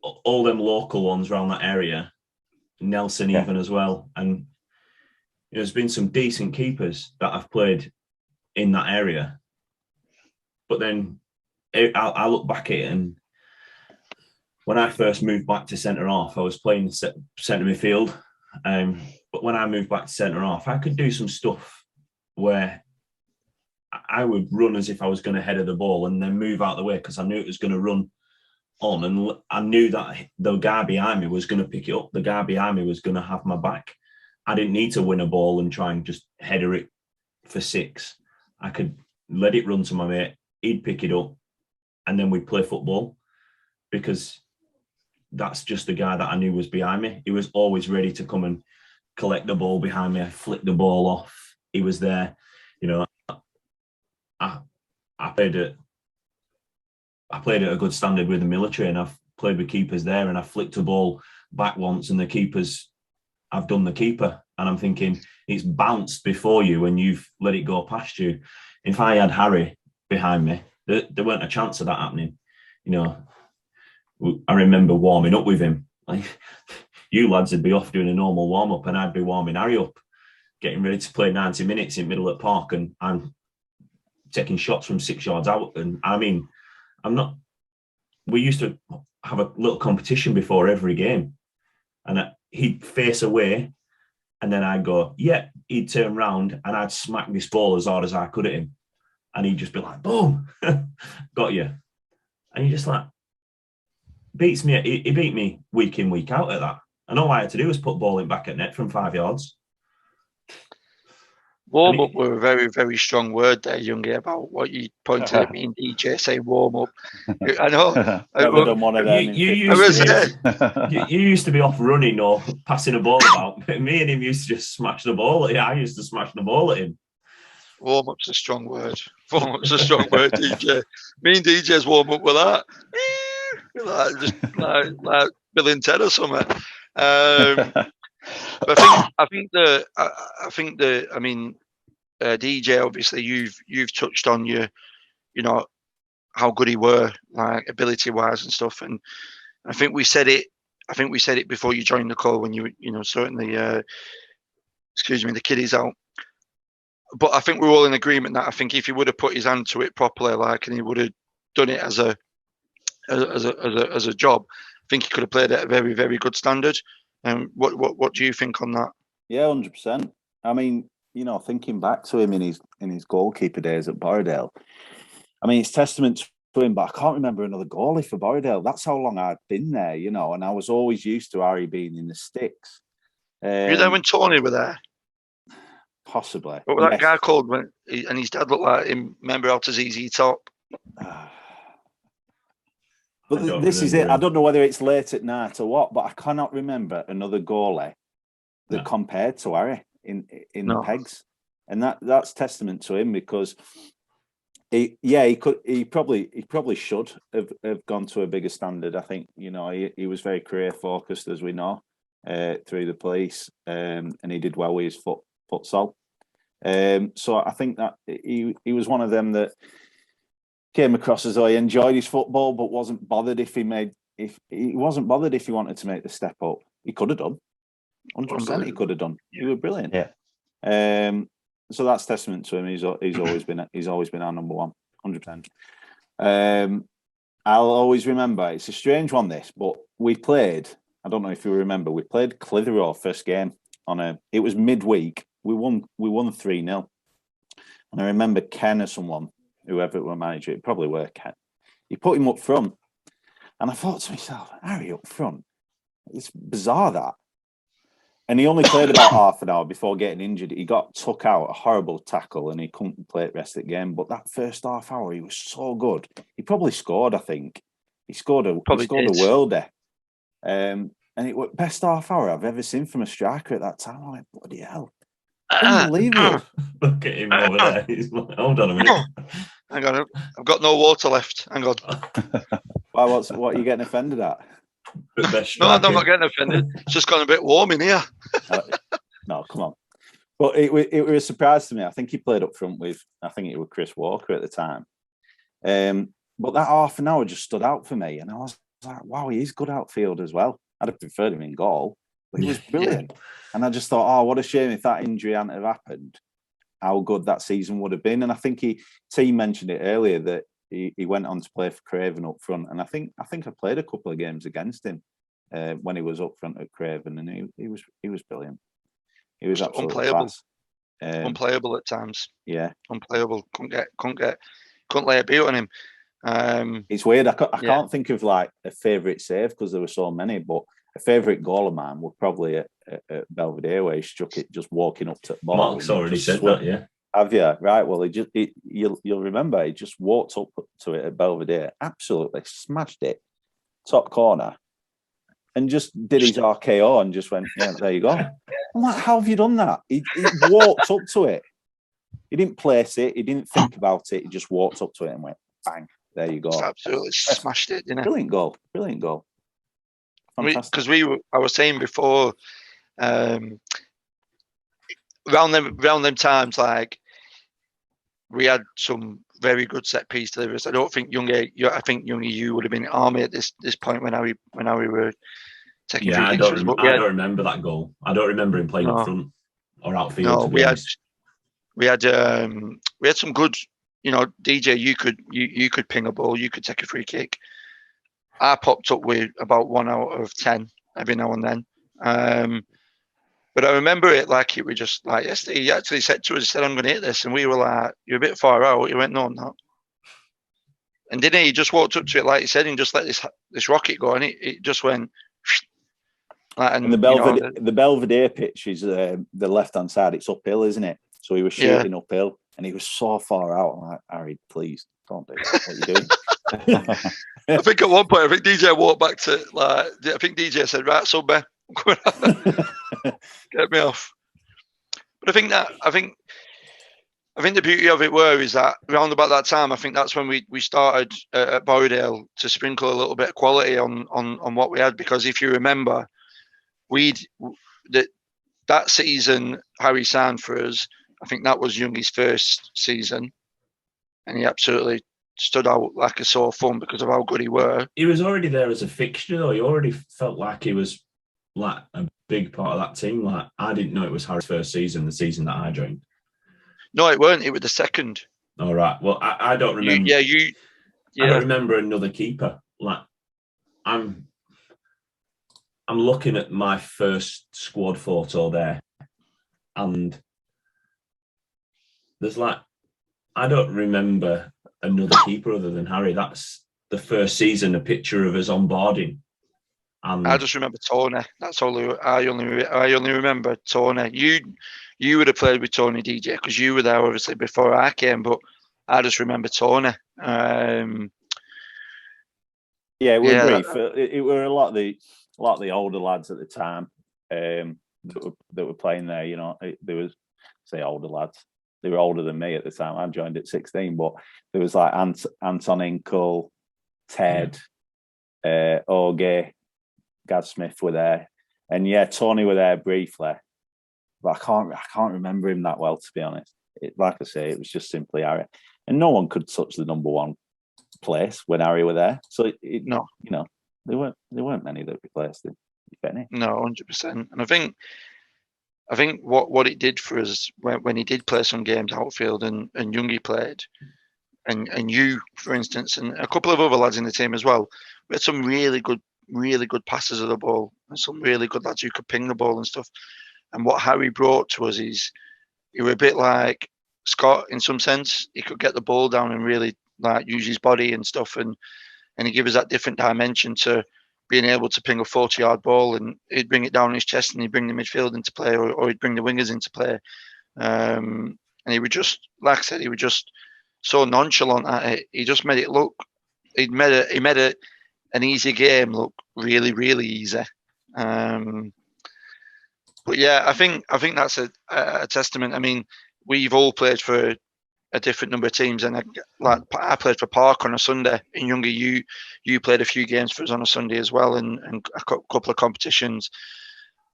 all them local ones around that area, Nelson even as well. And you know, there's been some decent keepers that I've played in that area. But then I look back at it, and when I first moved back to centre half, I was playing centre midfield. But when I moved back to centre half, I could do some stuff where I would run as if I was going to header the ball and then move out of the way because I knew it was going to run on, and I knew that the guy behind me was going to pick it up. The guy behind me was going to have my back. I didn't need to win a ball and try and just header it for six. I could let it run to my mate. He'd pick it up, and then we'd play football, because that's just the guy that I knew was behind me. He was always ready to come and collect the ball behind me. I flicked the ball off. He was there. You know, I played at a good standard with the military, and I've played with keepers there, and I flicked a ball back once, and the keepers, I've done the keeper, and I'm thinking it's bounced before you and you've let it go past you. If I had Harry behind me, there weren't a chance of that happening. You know, I remember warming up with him. Like, you lads would be off doing a normal warm up, and I'd be warming Harry up, getting ready to play 90 minutes in middle at Park, and I'm taking shots from 6 yards out. And I mean, we used to have a little competition before every game, and he'd face away, and then I'd go, he'd turn round, and I'd smack this ball as hard as I could at him, and he'd just be like, boom, got you. And you're just like, beats me. He beat me week in, week out at that. And all I had to do was put ball in back at net from 5 yards. Warm up were a very, very strong word there, Youngie, about what you pointed at me and DJ saying warm up. I know. Never done one of them. You used to be off running or passing a ball about. Me and him used to just smash the ball at him. I used to smash the ball at him. Warm up's a strong word. Warm up's a strong word, DJ. Me and DJ's warm up with that. like Bill and Ted or something. But I think DJ, obviously you've touched on you know how good he were, like ability wise and stuff, and I think we said it before you joined the call when you know certainly the kiddies out. But I think we're all in agreement that I think if he would have put his hand to it properly, like, and he would have done it as a job, I think he could have played at a very, very good standard. What do you think on that? Yeah, 100%. I mean, you know, thinking back to him in his goalkeeper days at Borrowdale, I mean, it's testament to him, but I can't remember another goalie for Borrowdale. That's how long I'd been there, you know, and I was always used to Harry being in the sticks. Were you there when Tony were there? Possibly. What was that guy called? And his dad looked like him. Remember out to ZZ Top? But this is it. I don't know whether it's late at night or what, but I cannot remember another goalie that compared to Harry in the pegs, and that's testament to him, because he probably should have gone to a bigger standard. I think, you know, he was very career focused, as we know, through the police, and he did well with his futsal. So I think that he was one of them that came across as though he enjoyed his football, but wasn't bothered if he wanted to make the step up. He could have done. 100%, he could have done. He was brilliant. Yeah. So that's testament to him. He's always been our number one. 100%. I'll always remember. It's a strange one, this, but we played. I don't know if you remember. We played Clitheroe first game it was midweek. We won 3-0, and I remember Ken or someone, whoever were manager, it probably were Ken. He put him up front, and I thought to myself, Harry up front. It's bizarre that. And he only played about half an hour before getting injured. He got took out, a horrible tackle, and he couldn't play the rest of the game. But that first half hour, he was so good. He probably scored, I think. He scored a worldie. And it was best half hour I've ever seen from a striker at that time. I went, bloody hell. Unbelievable. Look at him over there. He's like, hold on a minute. Hang on, I've got no water left. Hang on. Why? What are you getting offended at? No, I'm not getting offended. It's just gone a bit warm in here. No, come on. But it was a surprise to me. I think he played up front with, I think it was Chris Walker at the time. But that half an hour just stood out for me. And I was like, wow, he's good outfield as well. I'd have preferred him in goal, but he was brilliant. Yeah. And I just thought, oh, what a shame if that injury hadn't have happened, how good that season would have been. And I think T mentioned it earlier that he went on to play for Craven up front. And I think I played a couple of games against him when he was up front at Craven, and he was brilliant. He was absolutely unplayable. Class. Unplayable at times. Yeah, unplayable. Couldn't lay a beat on him. It's weird. I can't think of like a favourite save because there were so many, but a favourite goal of mine was probably at Belvedere where he struck it just walking up to the ball. Mark's already said that, yeah. Have you? Right. Well, you'll remember he just walked up to it at Belvedere, absolutely smashed it, top corner, and just did his RKO and just went, yeah, there you go. I'm like, how have you done that? He walked up to it. He didn't place it. He didn't think about it. He just walked up to it and went, bang. There you go. Just absolutely smashed it, didn't it? Brilliant goal. Because I was saying before, around them times, like we had some very good set piece deliverers. I don't think I think you would have been at Army at this point when we were taking. Yeah, I don't remember that goal. I don't remember him playing up front or outfield. No, we had some good. You know, DJ, you could ping a ball, you could take a free kick. I popped up with about 1 out of 10 every now and then. But I remember it like it was just like yesterday. He actually said to us, he said, I'm going to hit this. And we were like, you're a bit far out. He went, no, I'm not. And didn't he just walked up to it like he said and just let this rocket go. And it just went. And the Belvedere pitch is the left-hand side. It's uphill, isn't it? So he was shooting uphill. And he was so far out. I'm like, Harry, please don't do that. What are you doing? I think at one point, DJ walked back to I think DJ said, right, so Ben, get me off. But I think the beauty of it is that around about that time, I think that's when we started at Borrowdale to sprinkle a little bit of quality on what we had. Because if you remember, that season, Harry signed for us. I think that was Youngie's first season, and he absolutely stood out like a sore thumb because of how good he were. He was already there as a fixture, though. He already felt like he was like a big part of that team. Like I didn't know it was Harry's first season, the season that I joined. No, it weren't. It was the second. All right. Well, I don't remember. I don't remember another keeper. Like I'm looking at my first squad photo there. and there's like, I don't remember another keeper other than Harry. That's the first season, a picture of us onboarding. And I just remember Tony. That's all I only remember Tony. You would have played with Tony, DJ, because you were there obviously before I came. But I just remember Tony. Yeah, it was Yeah, brief. It were a lot of the older lads at the time that were playing there. You know, there was, say, older lads. They were older than me at the time. I joined at 16, but there was like Anton Inkle, Ted, Oge, Gaz Smith were there, and yeah, Tony were there briefly, but I can't remember him that well, to be honest. Like I say, it was just simply Harry, and no one could touch the number one place when Harry were there. So no, you know, there weren't many that replaced him, if any. No, 100%. And I think what it did for us when he did play some games outfield and Youngie played, and you, for instance, and a couple of other lads in the team as well, we had some really good passes of the ball and some really good lads who could ping the ball and stuff. And what Harry brought to us is he was a bit like Scott in some sense. He could get the ball down and really like use his body and stuff, and he gave us that different dimension to being able to ping a 40-yard ball, and he'd bring it down his chest and he'd bring the midfield into play, or he'd bring the wingers into play. And he would just, like I said, he was just so nonchalant at it. He just made it look, he made an easy game look really, really easy. But yeah, I think that's a testament. I mean, we've all played for a different number of teams, and I played for Park on a Sunday. In Youngie, you played a few games for us on a Sunday as well, and a couple of competitions.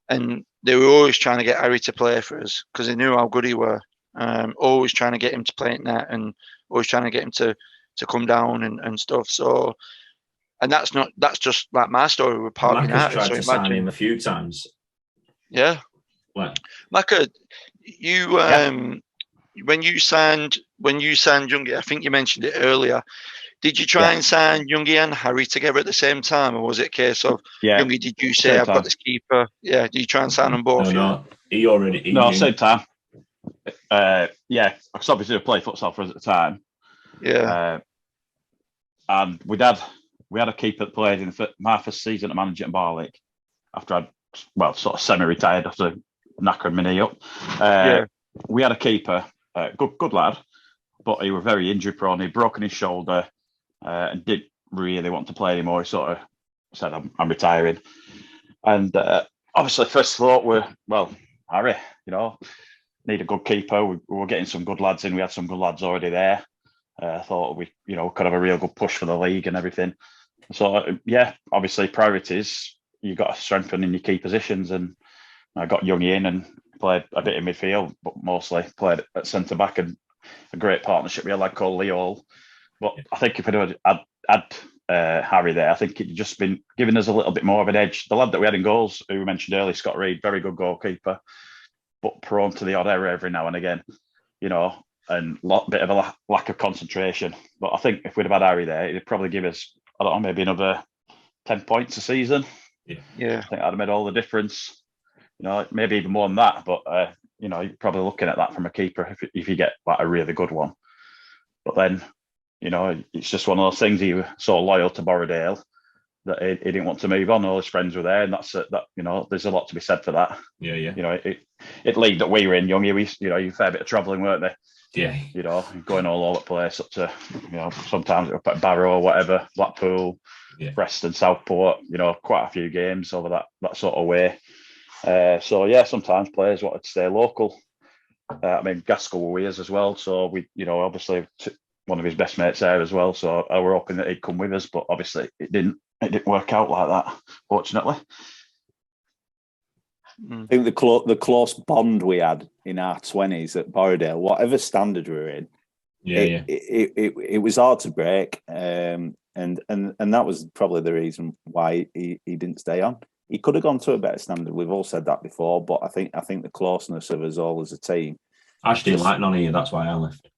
And they were always trying to get Harry to play for us because they knew how good he were. Always trying to get him to play in net, and always trying to get him to come down and stuff. So, and that's just like my story with Park United. Tried to sign him a few times. Yeah, what? Maka, you when you signed Youngie, I think you mentioned it earlier. Did you try and sign Youngie and Harry together at the same time, or was it a case of Youngie? Did you say I've got this keeper? Yeah, did you try and sign them both? No, he already. Same time. Because obviously I played futsal for us at the time. Yeah, and we had a keeper that played in my first season at manager at Barlick after I'd sort of semi-retired after knackering my knee up. We had a keeper, good lad, but he was very injury prone. He'd broken his shoulder and didn't really want to play anymore. He sort of said, I'm retiring. And obviously first thought were, Harry, need a good keeper. We were getting some good lads in. We had some good lads already there. I thought we could have a real good push for the league and everything. So obviously priorities, you got to strengthen in your key positions, and I got Youngie in and played a bit in midfield, but mostly played at centre back, and a great partnership. We had a lad called Leo. But I think if we'd had Harry there, I think it'd just been giving us a little bit more of an edge. The lad that we had in goals, who we mentioned earlier, Scott Reed, very good goalkeeper, but prone to the odd error every now and again, and bit of a lack of concentration. But I think if we'd have had Harry there, it'd probably give us, I don't know, maybe another 10 points a season. Yeah. I think that'd have made all the difference. Maybe even more than that. But you're probably looking at that from a keeper if you get like a really good one. But then, it's just one of those things. He was so loyal to Borrowdale that he didn't want to move on. All his friends were there, and that's that. There's a lot to be said for that. Yeah. It league that we were in, Youngie, you fair bit of travelling, weren't they? Yeah. Going all over the place up to, sometimes up at Barrow or whatever, Blackpool, Preston, Southport, quite a few games over that sort of way. Sometimes players wanted to stay local. Gaskell were with us as well. So we, obviously one of his best mates there as well. So I were hoping that he'd come with us, but obviously it didn't work out like that, fortunately. I think the close bond we had in our 20s at Borrowdale, whatever standard we were in, it was hard to break, and that was probably the reason why he didn't stay on. He could have gone to a better standard. We've all said that before, but I think the closeness of us all as a team. Ash didn't like none of you. That's why I left.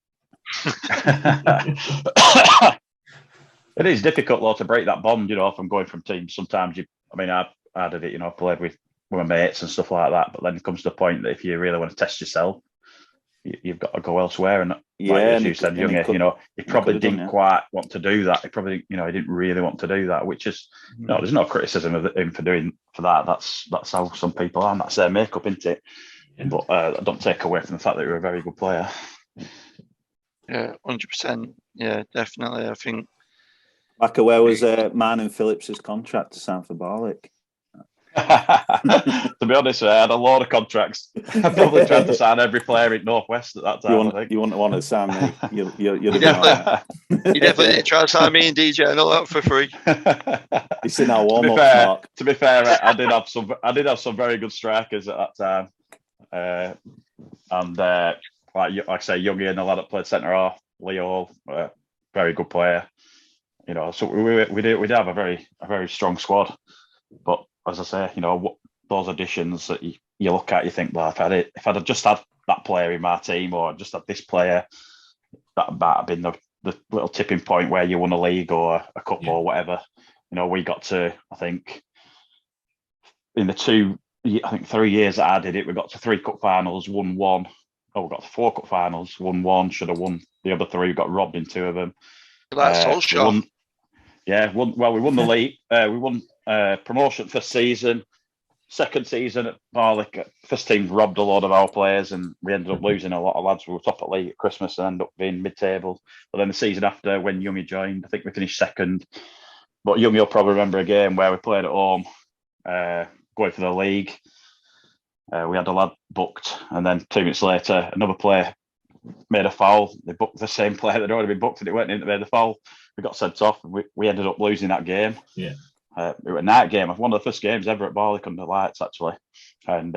It is difficult though to break that bond, from going from teams. Sometimes I did it, played with my mates and stuff like that. But then it comes to the point that if you really want to test yourself, you've got to go elsewhere. And like as you said, Youngie, he probably didn't quite want to do that. He probably, he didn't really want to do that, which is, there's no criticism of him for doing for that. That's how some people are, and that's their makeup, isn't it? Yeah. But I don't take away from the fact that you're a very good player. Yeah, 100%. Yeah, definitely. I think. Maka, where was Man and Phillips's contract to sign for Barlick? To be honest, I had a lot of contracts. I probably tried to sign every player in Northwest at that time. You wouldn't want to sign me. You definitely tried to sign me and DJ and all that for free. It's in our warm up. To be fair, I did have some very good strikers at that time, and like I say, Youngie and the lad that played centre half, Leo, very good player. So we did have a very strong squad, but as I say, those additions that you look at, you think, well, if I'd have just had that player in my team, or just had this player, that might have been the little tipping point where you won a league or a cup or whatever. We got to, I think, in the 3 years that I did it, we got to 3 cup finals, won 1. Oh, we got to 4 cup finals, won 1. Should have won the other 3. We got robbed in 2 of them. That's all shot. We won the league. We won promotion first season. Second season at Barlick, first team robbed a lot of our players, and we ended up losing a lot of lads. We were top at league at Christmas and ended up being mid-table. But then the season after, when Youngie joined, I think we finished second. But Youngie will probably remember a game where we played at home, going for the league. We had a lad booked, and then 2 minutes later, another player made a foul. They booked the same player that had already been booked, and it went in that made the foul. We got sent off, and we ended up losing that game. Yeah. It was a night game. One of the first games ever at Barlick under lights, actually. And,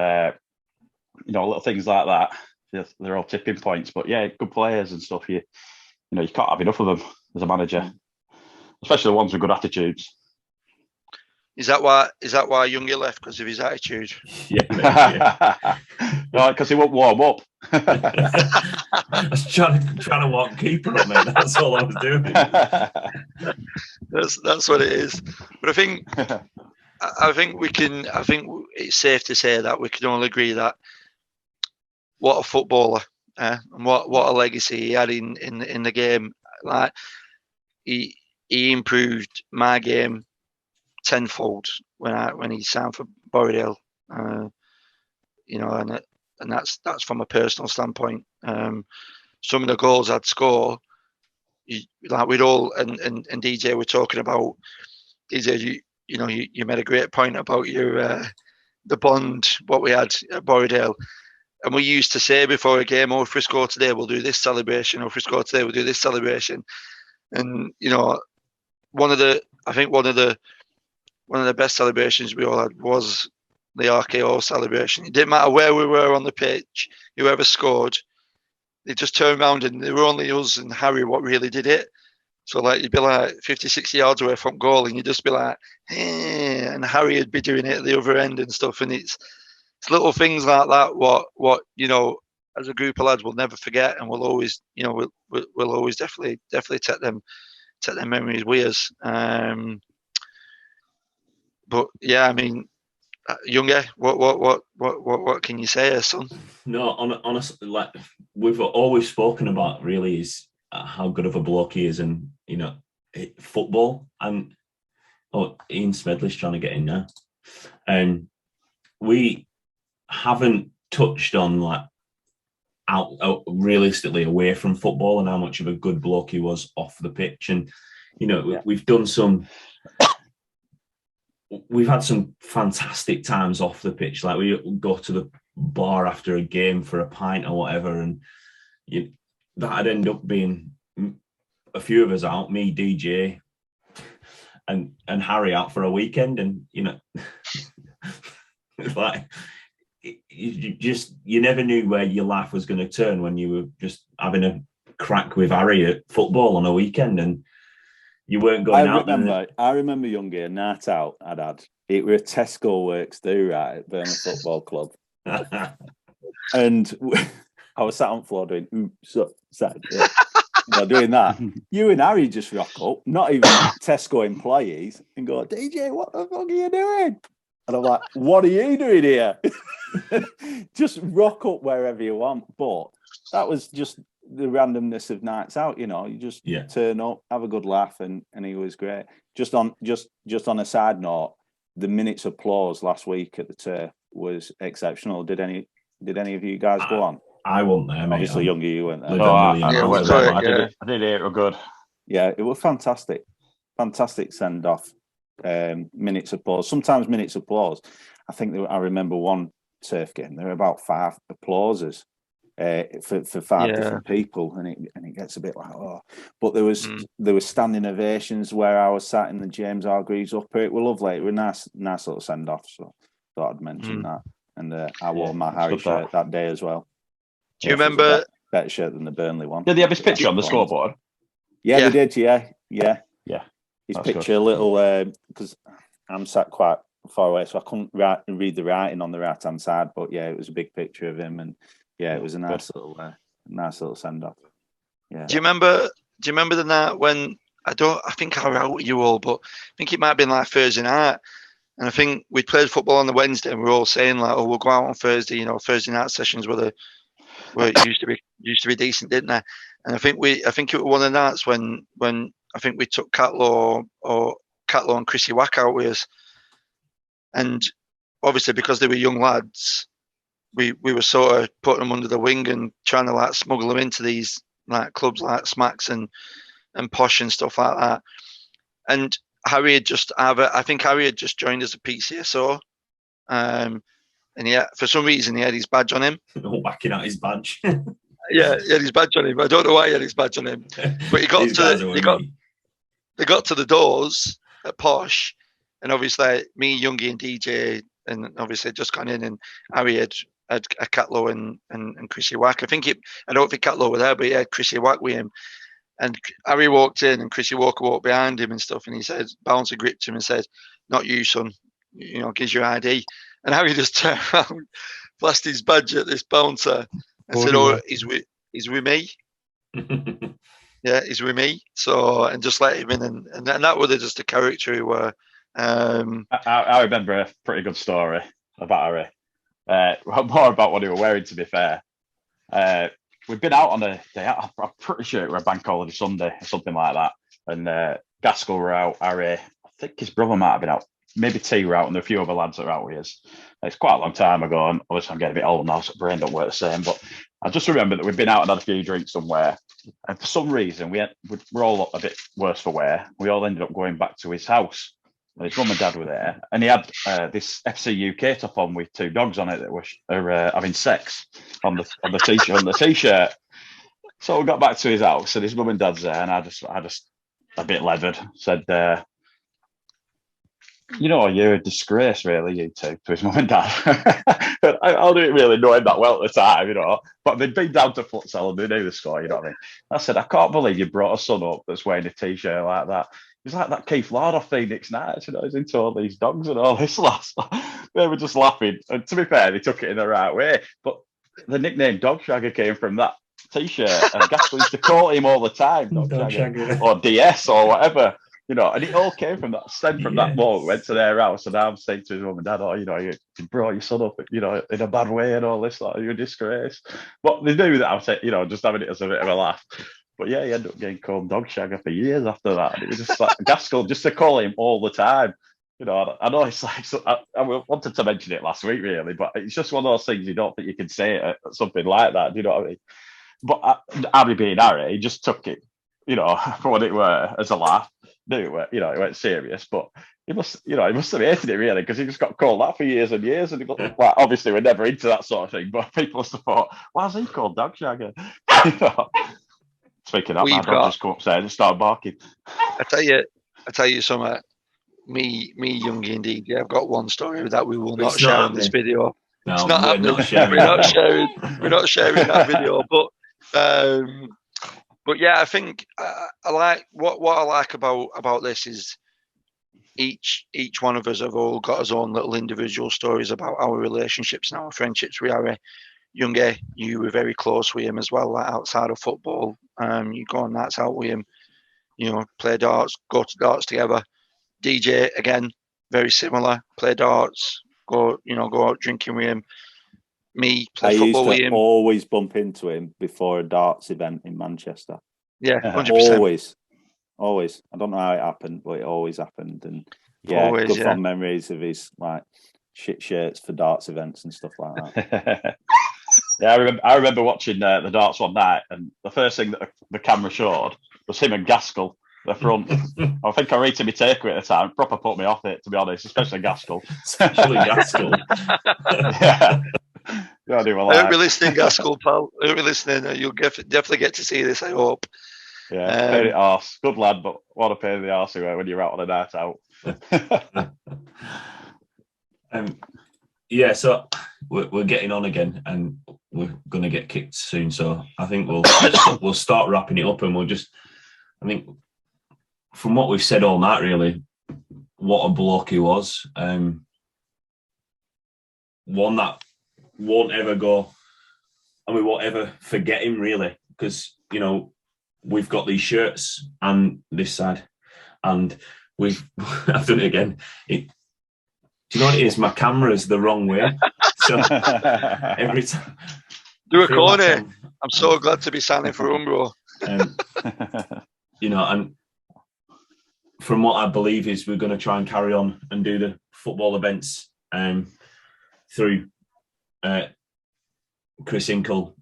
little things like that, they're all tipping points. But, yeah, good players and stuff. You can't have enough of them as a manager, especially the ones with good attitudes. Is that why Youngie left, because of his attitude? Yeah. No, because he won't warm up. I was trying to walk keeper up, mate. That's all I was doing. That's what it is. But I think it's safe to say that we can all agree that what a footballer and what a legacy he had in the game. Like he improved my game tenfold when he signed for Borrowdale, and that's from a personal standpoint. Some of the goals I'd score, like we'd all and DJ were talking about. DJ, you made a great point about your the bond what we had at Borrowdale, and we used to say before a game, if we score today, we'll do this celebration, or if we score today, we'll do this celebration. And one of the best celebrations we all had was the RKO celebration. It didn't matter where we were on the pitch, whoever scored, they just turned around and there were only us and Harry what really did it. So like you'd be like 50, 60 yards away from goal and you'd just be like, hey, and Harry would be doing it at the other end and stuff. And it's little things like that what as a group of lads we'll never forget, and we'll always we'll always definitely take them memories with us. But yeah, I mean, Youngie, what can you say, son? No, honestly, like we've always spoken about, really, is how good of a bloke he is, and football. And Ian Smedley's trying to get in now, and we haven't touched on like out realistically away from football and how much of a good bloke he was off the pitch. And we've done some. We've had some fantastic times off the pitch. Like we go to the bar after a game for a pint or whatever, and that'd end up being a few of us out, me, DJ, and Harry out for a weekend, and it's like you never knew where your life was going to turn when you were just having a crack with Harry at football on a weekend, and you weren't going out. I remember Youngie, a night out I'd had. It were a Tesco Works do, right, at Burnley Football Club. And I was sat on the floor doing, doing that. You and Harry just rock up, not even Tesco employees, and go, DJ, what the fuck are you doing? And I'm like, what are you doing here? Just rock up wherever you want. But that was just the randomness of nights out, you know. You just turn up, have a good laugh, and he was great. Just on a side note, the minutes applause last week at the Turf was exceptional. Did any of you guys go on? I wasn't there, mate. Obviously, younger you weren't there. I went there. I did hear it were good. Yeah, it was fantastic. Fantastic send off. Minutes applause. Sometimes minutes applause. I think I remember one Turf game. There were about 5 applauses for 5 different people, and it gets a bit like But there was standing ovations where I was sat in the James Hargreaves upper. It was lovely. It was a nice little send off. So thought I'd mention that. And I wore my Harry shirt that day as well. Do you remember better shirt than the Burnley one? Did they have his picture on the scoreboard? Yeah, they did. Yeah. His That's picture, a little, because I'm sat quite far away, so I couldn't read the writing on the right hand side. But yeah, it was a big picture of him, and yeah, it was a nice little send off. Yeah. Do you remember the night when I think I wrote you all, but I think it might have been like Thursday night, and I think we played football on the Wednesday, and we were all saying like, "Oh, we'll go out on Thursday." You know, Thursday night sessions were used to be decent, didn't they? And I think it was one of the nights when I think we took Catlaw and Chrissy Wack out with us, and obviously because they were young lads, we were sort of putting them under the wing and trying to like smuggle them into these like clubs like Smacks and Posh and stuff like that. And Harry had just joined as a PCSO, and for some reason he had his badge on him. Whacking out his badge. Yeah, he had his badge on him. I don't know why he had his badge on him, but he got to the doors at Posh, and obviously me, Youngie, and DJ, and obviously just gone in, and Harry had Catlaw and Chrissy Wack. I don't think Catlaw were there, but he had Chrissy Wack with him. And Harry walked in, and Chrissy Walker walked behind him and stuff, and he said, Bouncer gripped him and said, "Not you, son. You know, gives your ID." And Harry just turned around, flashed his badge at this bouncer, and said, "Oh, he's with me." Yeah, he's with me. So, and just let him in, and that was just a character who were. I remember a pretty good story about Harry. More about what he was wearing, to be fair. We'd been out on a day out, I'm pretty sure it was a bank holiday Sunday or something like that. And Gaskell were out, Harry, I think his brother might have been out, maybe T were out, and there were a few other lads that were out with us. It's quite a long time ago, and obviously I'm getting a bit old now, so brain don't work the same. But I just remember that we'd been out and had a few drinks somewhere, and for some reason we're all a bit worse for wear. We all ended up going back to his house, and his mum and dad were there, and he had this FC UK top on with 2 dogs on it that were having sex on the t-shirt. So we got back to his house, and his mum and dad's there, and I just a bit leathered said, "You know, you're a disgrace, really, you two," to his mum and dad. I didn't really know him that well at the time, you know, but they'd been down to futsal and they knew the score, you know what I mean? I said, "I can't believe you brought a son up that's wearing a t-shirt like that. He's like that Keith Lord off Phoenix Nights, you know, he's into all these dogs and all this." They were just laughing. And to be fair, they took it in the right way. But the nickname Dog Shagger came from that t-shirt, and Gaskell used to call him all the time, Dog Shagger, or DS or whatever. You know, and it all came from that from that moment. Went to their house, and I'm saying to his mum and dad, "Oh, you know, you brought your son up, you know, in a bad way and all this, like, you're a disgrace." But they knew that I was, you know, just having it as a bit of a laugh. But yeah, he ended up getting called Dog Shagger for years after that. And it was just like Gaskell, just to call him all the time. You know, I know it's like, I wanted to mention it last week, really, but it's just one of those things you don't think you can say it at something like that. Do you know what I mean? But Harry being Harry, he just took it, you know, for what it were, as a laugh. Knew it were, you know, it went serious, but he must have hated it, really, because he just got called that for years and years. And like, obviously, we're never into that sort of thing, but people must have thought, "Why's he called Dog Shagger?" You know? Speaking of, my dog just come upstairs and started barking. I tell you something. Me, Youngie and DJ, I've got one story that we will not share in this video. No, it's not happening. We're not sharing that video. But yeah, I think I like what I like about this is each one of us have all got his own little individual stories about our relationships and our friendships with Harry. Youngie, you were very close with him as well, like outside of football. You go on nights out with him, you know, play darts, go to darts together. DJ, again, very similar. Play darts, go out drinking with him. Me, I play used football with to him. always bump into him before a darts event in Manchester. Yeah, 100%. Always. I don't know how it happened, but it always happened. And yeah, Always, good yeah. fond memories of his like shit shirts for darts events and stuff like that. Yeah, I remember watching the darts one night, and the first thing that the camera showed was him and Gaskell, the front. I think I rated my takeaway at the time. Proper put me off it, to be honest, especially Gaskell. Especially Gaskell. Yeah. Yeah, they were I hope you're like, listening, Gaskell, pal. I hope you're listening. You'll definitely get to see this, I hope. yeah, pain in the arse. Good lad, but what a pain in the arse you were when you're out on a night out. Yeah, so we're getting on again, and we're going to get kicked soon. So I think we'll start wrapping it up, and I think from what we've said all night, really, what a bloke he was. One that won't ever go, and we won't ever forget him, really, because we've got these shirts and this side, and I've done it again. Do you know what it is? My camera's the wrong way. So every time. Do a corner. I'm so glad to be signing for Umbro. And from what I believe is we're going to try and carry on and do the football events through Chris Inkle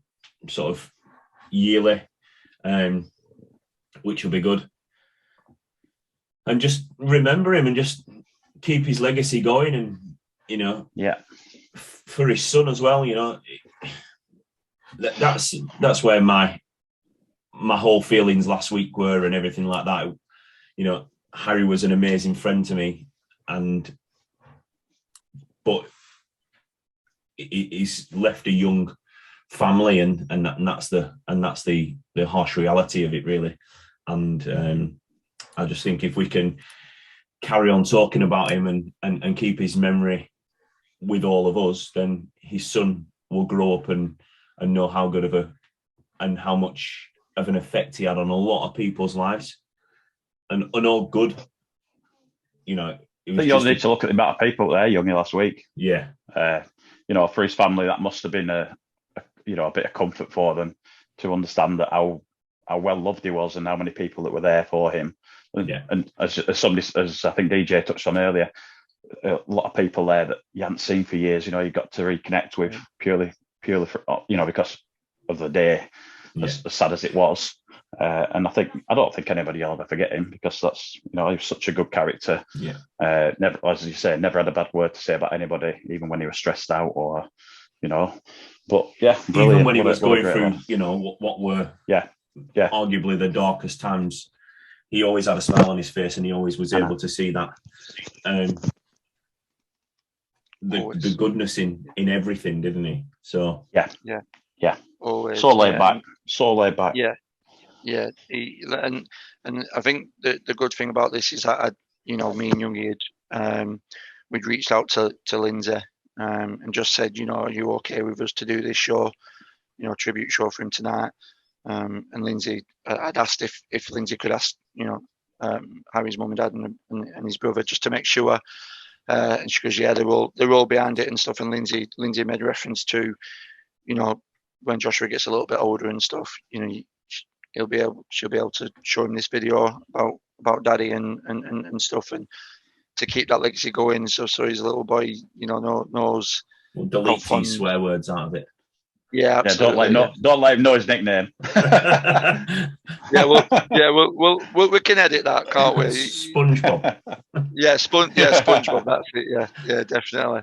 sort of yearly, which will be good. And just remember him and just keep his legacy going, and for his son as well. That's where my whole feelings last week were, and everything like that. Harry was an amazing friend to me, but he's left a young family, and that's the harsh reality of it, really. And I just think if we can carry on talking about him and keep his memory with all of us, then his son will grow up and know how good and how much of an effect he had on a lot of people's lives, and all good. I think you need to look at the amount of people there, Youngie, last week. Yeah. For his family, that must have been a bit of comfort for them to understand that how well loved he was and how many people that were there for him. And as I think DJ touched on earlier, a lot of people there that you hadn't seen for years. You got to reconnect with purely for, because of the day, as sad as it was. And I don't think anybody will ever forget him, because that's he was such a good character. Yeah. Never, as you say, never had a bad word to say about anybody, even when he was stressed out or. But yeah, brilliant. Even when he was going through, what were arguably the darkest times, he always had a smile on his face, and he always was able to see that the goodness in everything, didn't he? So yeah, always. So laid back. Yeah. And I think the good thing about this is that me and Youngie we'd reached out to Lindsay and just said, are you okay with us to do this show, tribute show for him tonight? And Lindsay, I'd asked if Lindsay could ask, Harry's mum and dad and his brother, just to make sure. And she goes, yeah, they're all behind it and stuff. And Lindsay made reference to, when Joshua gets a little bit older and stuff, she'll be able to show him this video about Daddy and stuff, and to keep that legacy going. So his little boy, knows. We'll delete these swear words out of it. Yeah, absolutely. Don't let him know his nickname. We can edit that, can't we? SpongeBob. SpongeBob. That's it. Yeah, definitely.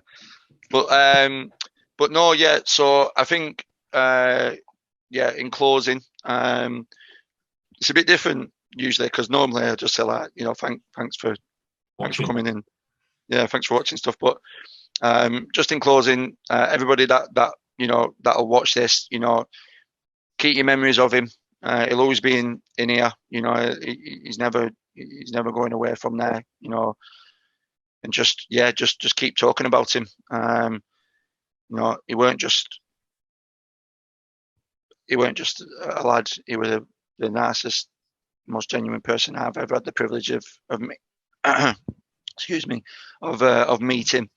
But no, yeah. So I think, in closing, it's a bit different usually, because normally I just say thanks for coming in. Yeah, thanks for watching stuff. But just in closing, everybody that'll watch this, keep your memories of him. He'll always be in here. He's never going away from there. And just keep talking about him. He weren't just a lad. He was the nicest, most genuine person I've ever had the privilege of excuse me, of meeting.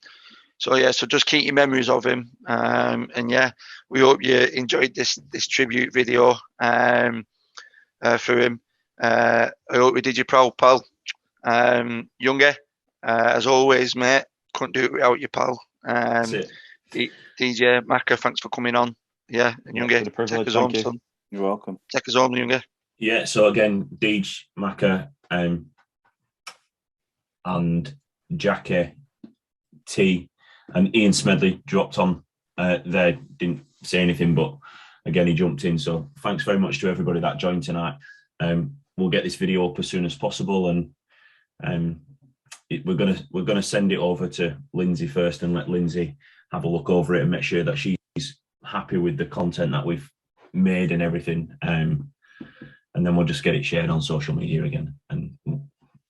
So yeah, so just keep your memories of him, and yeah, we hope you enjoyed this tribute video for him. I hope we did you proud, pal. Younger, as always, mate, couldn't do it without you, pal. That's it. DJ Macca, thanks for coming on. Yeah, and Yeah, Younger, it's been a privilege, take us thank home, you. son. You're welcome. Take us home, Younger. Yeah, so again, Deej, Macca, and Jackie, T, and Ian Smedley dropped on there, didn't say anything, but again, he jumped in. So thanks very much to everybody that joined tonight. We'll get this video up as soon as possible, and we're gonna send it over to Lindsay first and let Lindsay have a look over it and make sure that she's happy with the content that we've made and everything. And then we'll just get it shared on social media again. And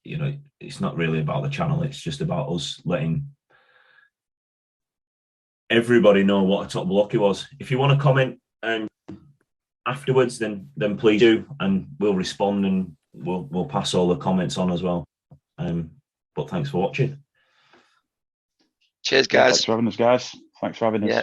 you know, it's not really about the channel; it's just about us letting everybody know what a top bloke he was. If you want to comment afterwards, then please do, and we'll respond and we'll pass all the comments on as well. But thanks for watching. Cheers, Yeah, guys. thanks for having us, guys. Thanks for having us. Yeah.